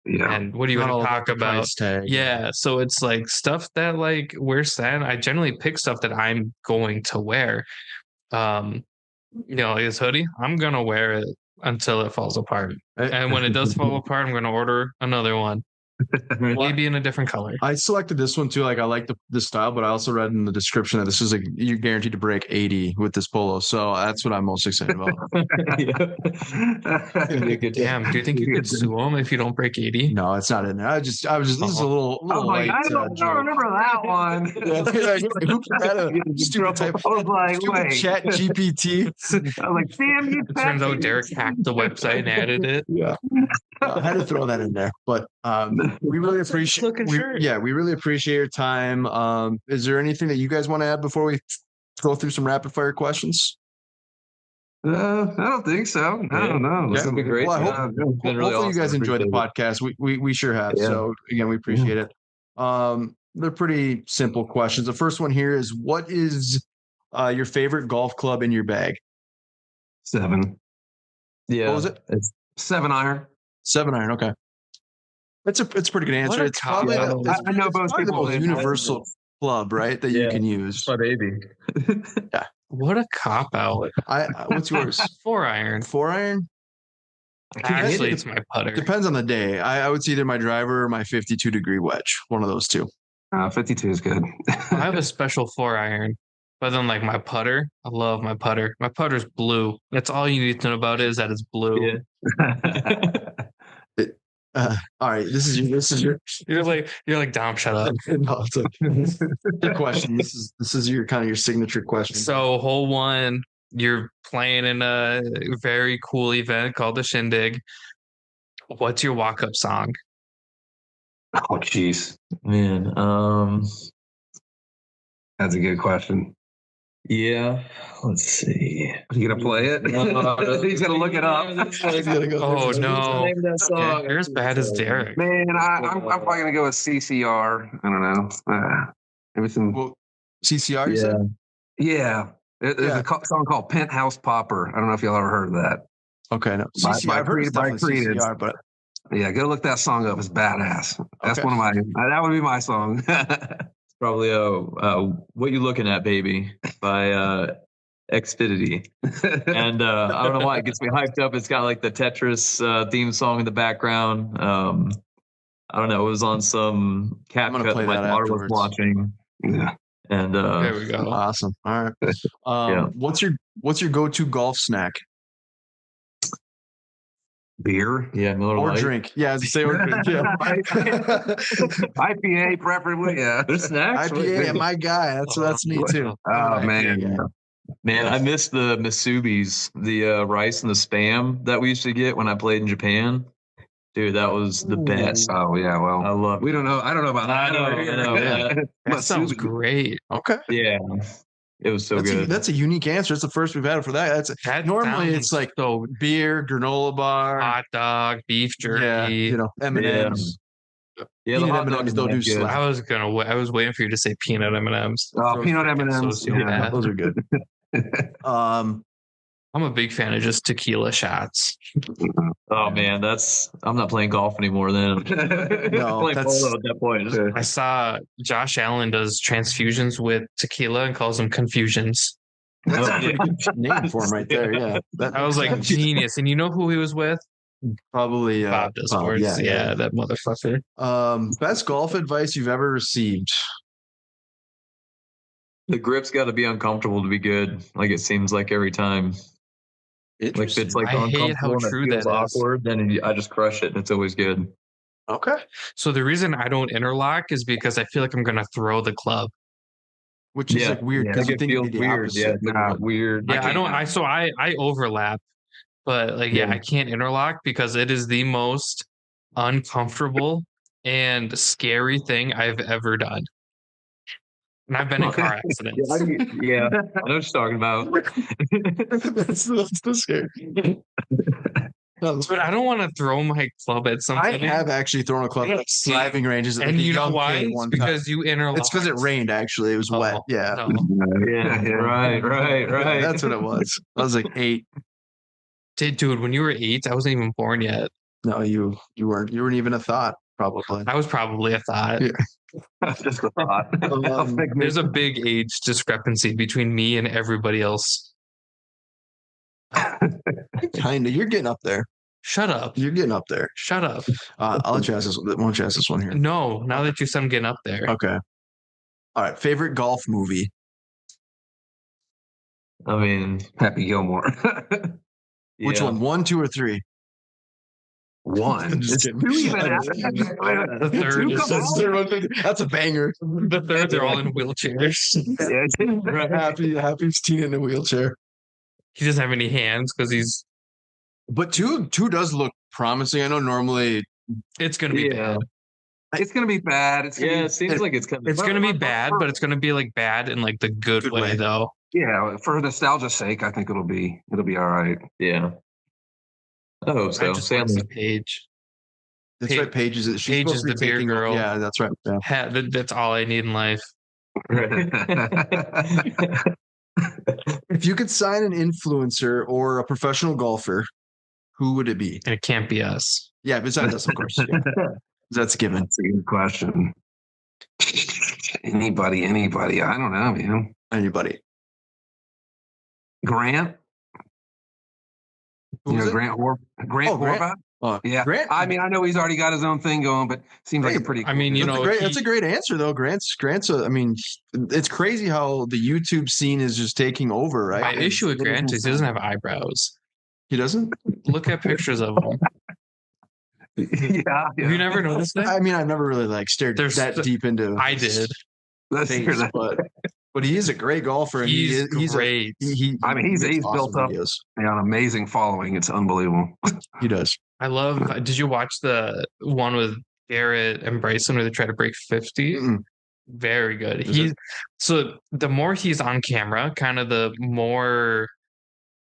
Yeah. And what are you going to talk about? Yeah. So it's like stuff that like we're saying, I generally pick stuff that I'm going to wear. Like this hoodie, I'm going to wear it until it falls apart. And when it does fall apart, I'm going to order another one. Maybe in a different color. I selected this one too. Like I like the style, but I also read in the description that this is you're guaranteed to break 80 with this polo. So that's what I'm most excited about. Damn, do you think you could sue them if you don't break 80? No, it's not in there. I was just this is a little light. I don't remember that one. Who had a stupid chat GPT? I was like, damn you. It turns out Derek hacked the website and added it. Yeah. I had to throw that in there, but we really appreciate. We really appreciate your time. Is there anything that you guys want to add before we go through some rapid fire questions? I don't think so. I don't know. It's gonna be great. Well, hopefully you guys enjoyed the podcast. We sure have. Yeah. So again, we appreciate it. They're pretty simple questions. The first one here is: what is your favorite golf club in your bag? 7. Yeah. What was it? It's 7 iron. 7 iron. Okay. It's a pretty good answer. It's probably I know most people the most universal club, right? That you can use. My baby. Yeah. What a cop out. What's yours? 4 iron. 4 iron? Actually, it's my putter. Depends on the day. I would see either my driver or my 52-degree wedge. One of those two. 52 is good. I have a special 4 iron. But then, like my putter, I love my putter. My putter's blue. That's all you need to know about it is that it's blue. Yeah. All right, this is your. You're like Dom. Shut up. No, it's okay. Good question. This is your kind of your signature question. So hole 1, you're playing in a very cool event called the Shindig. What's your walk-up song? Oh, jeez, man. That's a good question. Yeah. Let's see. Are you gonna play it? He's gonna look it up. Oh no! Name that song. You're as bad as Derek. Man, I'm probably gonna go with CCR. I don't know. Maybe some. Well, CCR, you said? Yeah, there's a song called Penthouse Popper. I don't know if y'all ever heard of that. Okay, no. By CCR, I've heard it's by definitely Creed, CCR, but yeah, go look that song up. It's badass. That's Okay. one of my. That would be my song. It's probably What You Looking At, Baby by Xfinity. And I don't know why it gets me hyped up. It's got like the Tetris theme song in the background. I don't know. It was on some cat gonna cut play my that daughter was afterwards. watching. Yeah. And There we go. awesome. All right. Yeah. What's your go-to golf snack Beer, yeah, Miller or Lite. drink? Yeah, as you say, or drink. Yeah. IPA preferably. Yeah, There's snacks. IPA, my guy. That's me too. Oh man, Man, I miss the Misubis, the rice and the spam that we used to get when I played in Japan. Dude, that was the best. Oh yeah. I Well, love we it. don't know. I don't know about that. I know. Yeah. That sounds Masubi. great. Okay. Yeah. It was so good. That's a unique answer. It's the first we've had for that. That Normally sounds it's like so beer, granola bar, hot dog, beef jerky. yeah, M&Ms. Yeah, the Peanut hot M&Ms dogs don't do good. slack. I was waiting for you to say peanut M&Ms. Oh, peanut M&Ms. Yeah. Those are good. I'm a big fan of just tequila shots. Oh man, I'm not playing golf anymore then. No, playing that's- polo at that point. I saw Josh Allen does transfusions with tequila and calls them confusions. That's a pretty good name for him right there. Yeah. I was like, genius. And you know who he was with? Probably Bob does sports. Yeah, that motherfucker. Best golf advice you've ever received. The grip's got to be uncomfortable to be good. Like it seems like every time. Like if it's like I hate how uncomfortable and it true feels that is. awkward, then I just crush it and it's always good. Okay. So the reason I don't interlock is because I feel like I'm going to throw the club. Which is like weird because you think it'd be the weird. opposite. Yeah, it's like weird. Yeah, I overlap, but like, yeah, I can't interlock because it is the most uncomfortable and scary thing I've ever done. And I've been in car accidents. Yeah, I know what you're talking about. that's the scary. But I don't want to throw my club at something. I have actually thrown a club at driving ranges. And you know why? It's because you interlocked. It's because it rained. Actually, it was wet. Yeah. No. Yeah, right. That's what it was. I was like 8. Dude, when you were 8, I wasn't even born yet. No, you weren't. You weren't even a thought. Probably. I was probably a thought. Yeah. Just a thought. There's a big age discrepancy between me and everybody else. Kinda. You're getting up there. Shut up. You're getting up there. Shut up. I'll let you ask this. Why don't you ask this one here? No, now that you said I'm getting up there. Okay. All right. Favorite golf movie? I mean, Happy Gilmore. Which one? 1, 2, or 3? 1. Just It's kidding. 2 even. The third is That's a banger. the third. They're all in wheelchairs. Happy's Tina in a wheelchair. He doesn't have any hands because he's. But two does look promising. I know normally It's gonna be bad. It's gonna be bad. it seems like it's coming. It's gonna be bad, but it's gonna be like bad in like the good way though. Yeah, for nostalgia's sake, I think it'll be all right. Yeah. I hope so. I just want to see Paige. that's right. Paige is she's Paige supposed is to be the beer taking- girl. Yeah, that's right. Yeah. That's all I need in life. If you could sign an influencer or a professional golfer, who would it be? And it can't be us. Yeah, besides us, of course. Yeah. That's given. That's a good question. Anybody. I don't know, man. Anybody? Grant. Who You was know, it? Grant Oh, Grant. Horvath? Oh, Yeah. Grant. I mean, I know he's already got his own thing going, but seems like a pretty cool. I mean, you know, that's a great answer though. Grant's I mean, it's crazy how the YouTube scene is just taking over, right? my issue with Grant is he doesn't have eyebrows. He doesn't? Look at pictures of him. yeah. You never noticed that? I mean, I've never really like stared There's that deep into I did. Let's hear face, that. but he is a great golfer. And He's he's great. I mean, he's makes built up videos. an amazing following. It's unbelievable. He does. I love. Did you watch the one with Garrett and Bryson where they try to break 50? Mm-mm. Very good. Is it? So the more he's on camera, kind of the more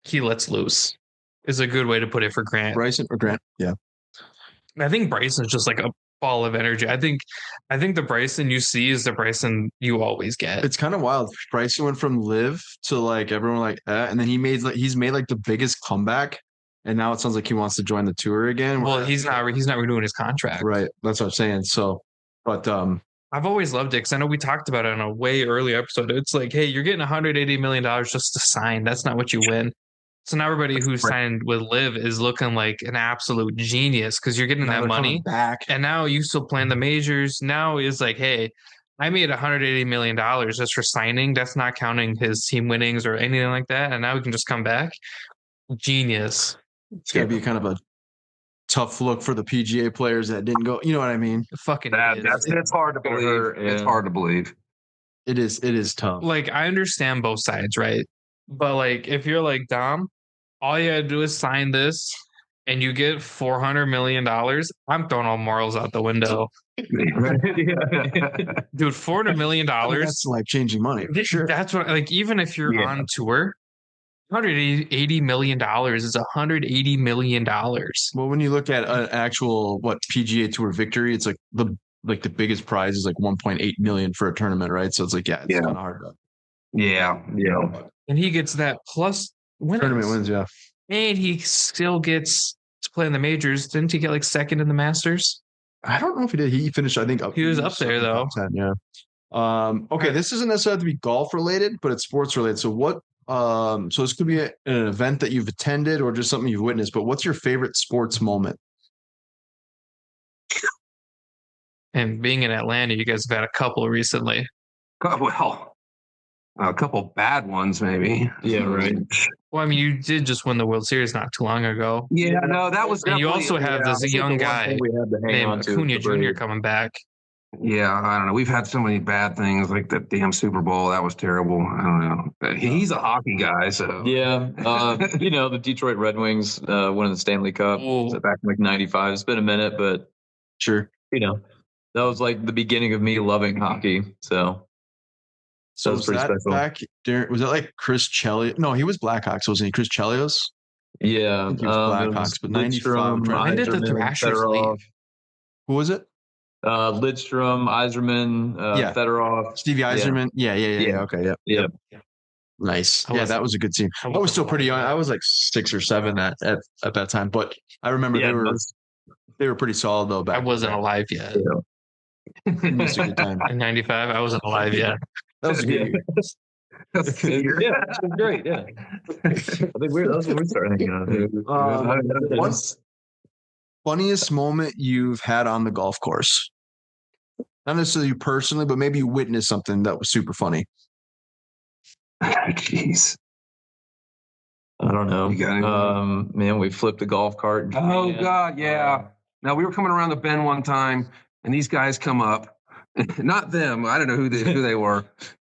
he lets loose is a good way to put it for Grant. Bryson or Grant? Yeah. I think Bryson's just like a ball of energy. I think the Bryson you see is the Bryson you always get. It's kind of wild. Bryson went from live to like everyone like and then he's made like the biggest comeback, and now it sounds like he wants to join the tour again. Well, he's not renewing his contract. Right. That's what I'm saying. So, but I've always loved it because I know we talked about it on a way early episode. It's like, hey, you're getting $180 million just to sign. That's not what you win. So now everybody who signed with Liv is looking like an absolute genius because you're getting that money back. And now you still playing the majors. Now it's like, hey, I made $180 million just for signing. That's not counting his team winnings or anything like that. And now we can just come back. Genius. It's got to be kind of a tough look for the PGA players that didn't go. You know what I mean? Fucking it's hard to believe. It's hard to believe. It is tough. Like, I understand both sides, right? But like, if you're like Dom, all you gotta do is sign this and you get $400 million. I'm throwing all morals out the window. Dude, $400 million. That's like changing money. Sure. That's what, like, even if you're on tour, $180 million is $180 million. Well, when you look at an actual PGA Tour victory, it's like the biggest prize is like 1.8 million for a tournament, right? So it's like it's kind of hard. Yeah. And he gets that plus tournament wins, yeah. And he still gets to play in the majors. Didn't he get like second in the Masters? I don't know if he did. He finished, I think, he was up there though. 10, yeah. Okay, this doesn't necessarily have to be golf related, but it's sports related. So what? So this could be an event that you've attended or just something you've witnessed. But what's your favorite sports moment? And being in Atlanta, you guys have had a couple recently. Well, a couple bad ones, maybe. Yeah, right. Well, I mean, you did just win the World Series not too long ago. Yeah, no, that was. And you also have this young guy named Acuna Jr. coming back. Yeah, I don't know. We've had so many bad things, like the damn Super Bowl. That was terrible. I don't know. He's a hockey guy, so yeah. The Detroit Red Wings winning the Stanley Cup back in like '95. It's been a minute, but sure. That was like the beginning of me loving hockey. So was pretty special. Back during, was that like Chris Chelios? No, he was Blackhawks, wasn't he? Chris Chelios? Yeah, he was Blackhawks, but 95. When did the Thrashers leave? Who was it? Lidstrom, Yzerman, Fedorov, Stevie Yzerman. Yeah. Okay, yeah. Nice. Yeah, that was a good team. I was still pretty young. I was like 6 or 7 at that time, but I remember they were pretty solid though. Back I wasn't alive yet. It was a good time. In '95, I wasn't alive yet. That was a good year. Yeah, it was great. Yeah, I think that's what we started thinking of. What's funniest moment you've had on the golf course? Not necessarily you personally, but maybe you witnessed something that was super funny. Jeez. I don't know. Man, we flipped the golf cart. Oh, God, yeah. Now, we were coming around the bend one time, and these guys come up. Not them. I don't know who they were.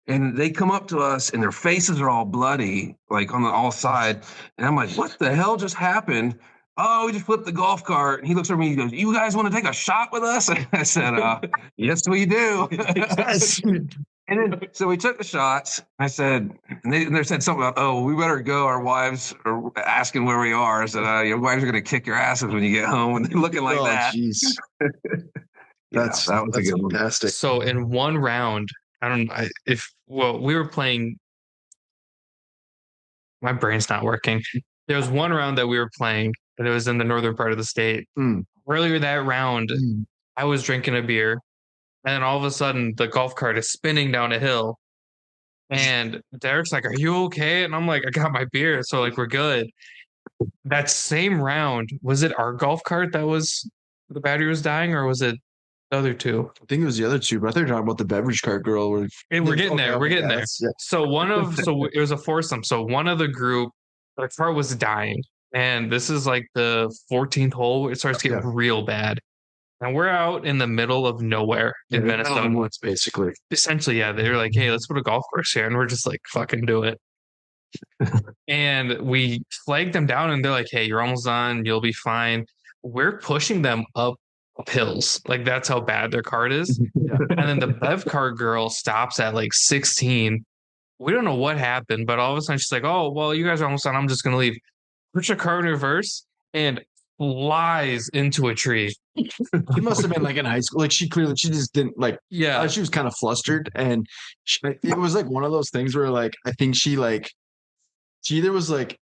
And they come up to us, and their faces are all bloody, like on the all side. And I'm like, what the hell just happened? Oh, we just flipped the golf cart. And he looks at me, he goes, you guys want to take a shot with us? And I said, yes, we do. Yes. And then, so we took the shots. I said, and they said something about, oh, we better go. Our wives are asking where we are. I said, your wives are going to kick your asses when you get home. And they're looking like that. Jeez. That was a good one. Fantastic. So in one round, we were playing. My brain's not working. There was one round that we were playing, but it was in the northern part of the state. Earlier that round, I was drinking a beer. And then all of a sudden, the golf cart is spinning down a hill. And Derek's like, are you okay? And I'm like, I got my beer. So, like, we're good. That same round, was it our golf cart that was the battery was dying, or was it the other two? I think it was the other two, but I thought you were talking about the beverage cart girl. We're getting there. We're getting there. Yeah. So it was a foursome. So one of the group, the cart was dying. And this is like the 14th hole. It starts getting real bad. And we're out in the middle of nowhere in Minnesota. Woods, basically. Essentially, yeah. They're like, hey, let's put a golf course here. And we're just like, fucking do it. And we flagged them down and they're like, hey, you're almost done. You'll be fine. We're pushing them up up hills. Like that's how bad their cart is. And then the Bev cart girl stops at like 16. We don't know what happened, but all of a sudden she's like, "Oh, well, you guys are almost done. I'm just gonna leave." Puts her car in reverse and flies into a tree. She must have been like in high school. Like she just didn't like. Yeah, She was kind of flustered, and it was like one of those things where like I think she either was like,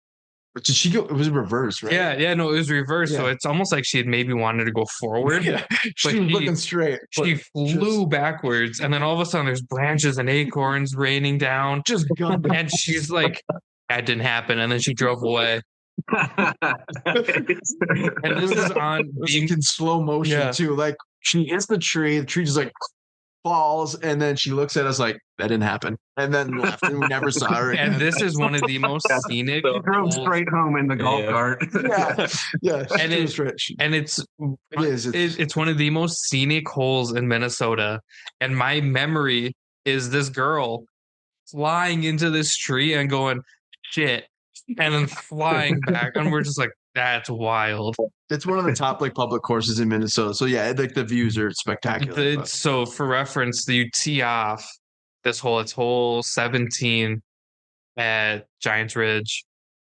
did she go? It was reverse, right? yeah. No, it was reversed, so it's almost like she had maybe wanted to go forward. Yeah, she was looking straight. She flew backwards, and then all of a sudden, there's branches and acorns raining down. Just gunned and she's like, "That didn't happen," and then she drove away. And this is on being in slow motion too. Like she hits the tree just like falls, and then she looks at us like that didn't happen, and then left, and we never saw her again. And this is one of the most scenic. She drove straight home in the golf cart. Yeah. And it's one of the most scenic holes in Minnesota. And my memory is this girl flying into this tree and going, "Shit," and then flying back, and we're just like, that's wild. It's one of the top like public courses in Minnesota. So yeah, like the views are spectacular. So for reference, you tee off this hole. It's hole 17 at Giants Ridge,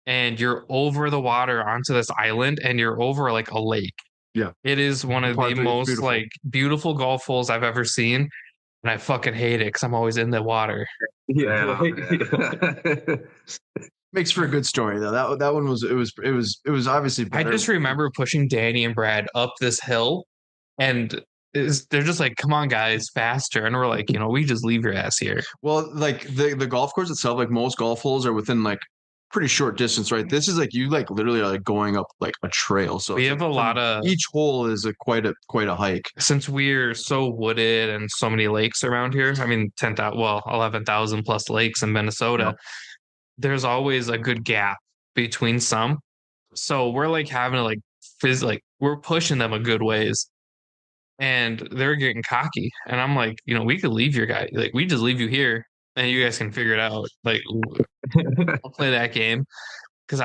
and you're over the water onto this island, and you're over like a lake. Yeah, it is one of the most like beautiful golf holes I've ever seen, and I fucking hate it because I'm always in the water. Yeah. Makes for a good story though. That one was it was obviously better. I just remember pushing Danny and Brad up this hill, and they're just like, "Come on, guys, faster!" And we're like, we just leave your ass here. Well, like the golf course itself, like most golf holes are within like pretty short distance, right? This is like you like literally are like going up like a trail. So we have a lot of each hole is quite a hike. Since we're so wooded and so many lakes around here, I mean 11,000 plus lakes in Minnesota. Yep. There's always a good gap between some. So we're like having to like we're pushing them a good ways. And they're getting cocky. And I'm like, we could leave your guy. Like, we just leave you here and you guys can figure it out. Like, I'll play that game. Because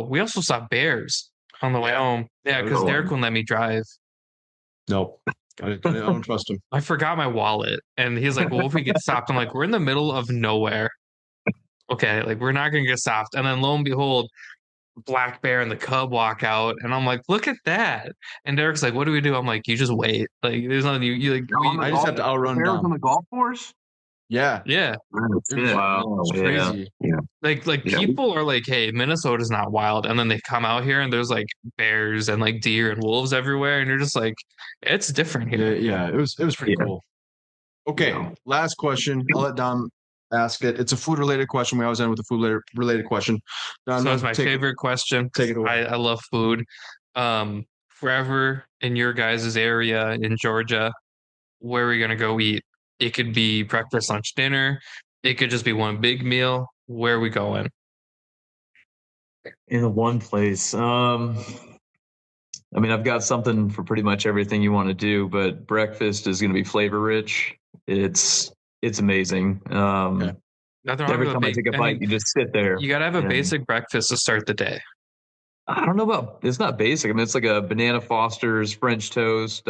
we also saw bears on the way home. Yeah, because Derek wouldn't let me drive. Nope. I don't trust him. I forgot my wallet. And he's like, well, if we get stopped, I'm like, we're in the middle of nowhere. Okay, like we're not gonna get stopped. And then lo and behold, black bear and the cub walk out, and I'm like, look at that. And Derek's like, what do we do? I'm like, you just wait. Like there's nothing you like. I just have to outrun down on the golf course. Yeah. Wow. It's crazy. Yeah. Like people are like, hey, Minnesota's not wild, and then they come out here and there's like bears and like deer and wolves everywhere, and you're just like, it's different here. Yeah, it was pretty cool. Okay, last question. I'll let Dom ask it. It's a food related question. We always end with a food related question. Dom, so it's my favorite question. Take it away. I love food. Forever in your guys' area in Georgia, where are we gonna go eat? It could be breakfast, lunch, dinner. It could just be one big meal. Where are we going? In one place. I mean, I've got something for pretty much everything you want to do, but breakfast is going to be flavor rich. It's amazing. Every time I take a bite, you just sit there. You got to have a basic breakfast to start the day. I don't know about, it's not basic. I mean, it's like a banana Foster's, French toast.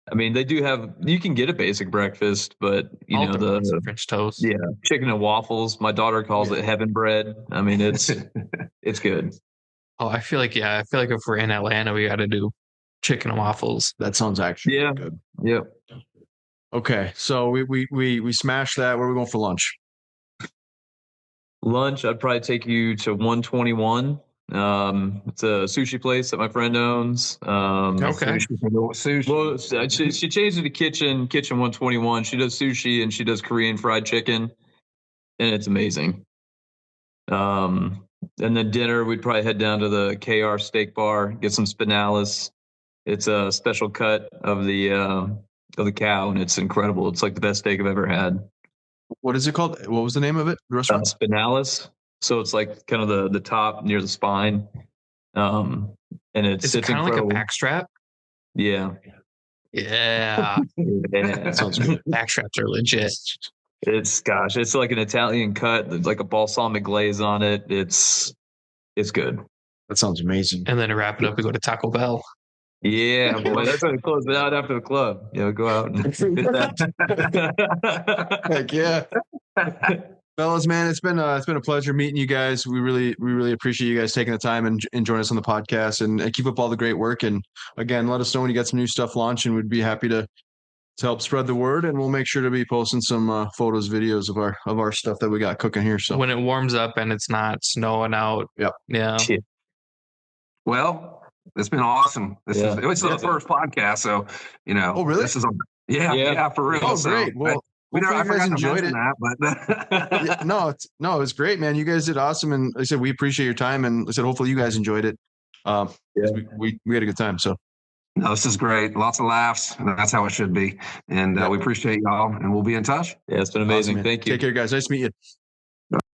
I mean, they do have, you can get a basic breakfast, but the French toast. Yeah. Chicken and waffles. My daughter calls it heaven bread. I mean, it's good. Oh, I feel like if we're in Atlanta, we got to do chicken and waffles. That sounds actually good. Yeah. Okay. So we smashed that. Where are we going for lunch? Lunch, I'd probably take you to 121. It's a sushi place that my friend owns. Okay. Sushi. Well, she changed it to Kitchen 121. She does sushi and she does Korean fried chicken, and it's amazing. And then dinner, we'd probably head down to the KR Steak Bar, get some spinalis. It's a special cut of the cow, and it's incredible. It's like the best steak I've ever had. What is it called? What was the name of it? The restaurant? Spinalis. So it's like kind of the top near the spine. And it's kind of like a back strap. Yeah. Yeah. That sounds good. Back straps are legit. It's like an Italian cut. There's like a balsamic glaze on it. It's good. That sounds amazing. And then to wrap it up, we go to Taco Bell. Yeah, boy, that's going to close it out after the club. Go out and hit that. Heck yeah. Fellas, man, it's been a pleasure meeting you guys. We really appreciate you guys taking the time and joining us on the podcast, and keep up all the great work. And again, let us know when you got some new stuff launched, and we'd be happy to help spread the word. And we'll make sure to be posting some photos, videos of our stuff that we got cooking here. So when it warms up and it's not snowing out. Yep. Yeah. Well, it's been awesome. This is the first podcast, so Oh, really? This is yeah, for real. Oh, great. Well, I forgot enjoyed to mention that, but yeah, no, it's great, man. You guys did awesome, and like I said, we appreciate your time, and like I said, hopefully you guys enjoyed it. We had a good time. So no, this is great. Lots of laughs, and that's how it should be. And we appreciate y'all, and we'll be in touch. Yeah, it's been amazing. Awesome, thank you. Take care, guys. Nice to meet you.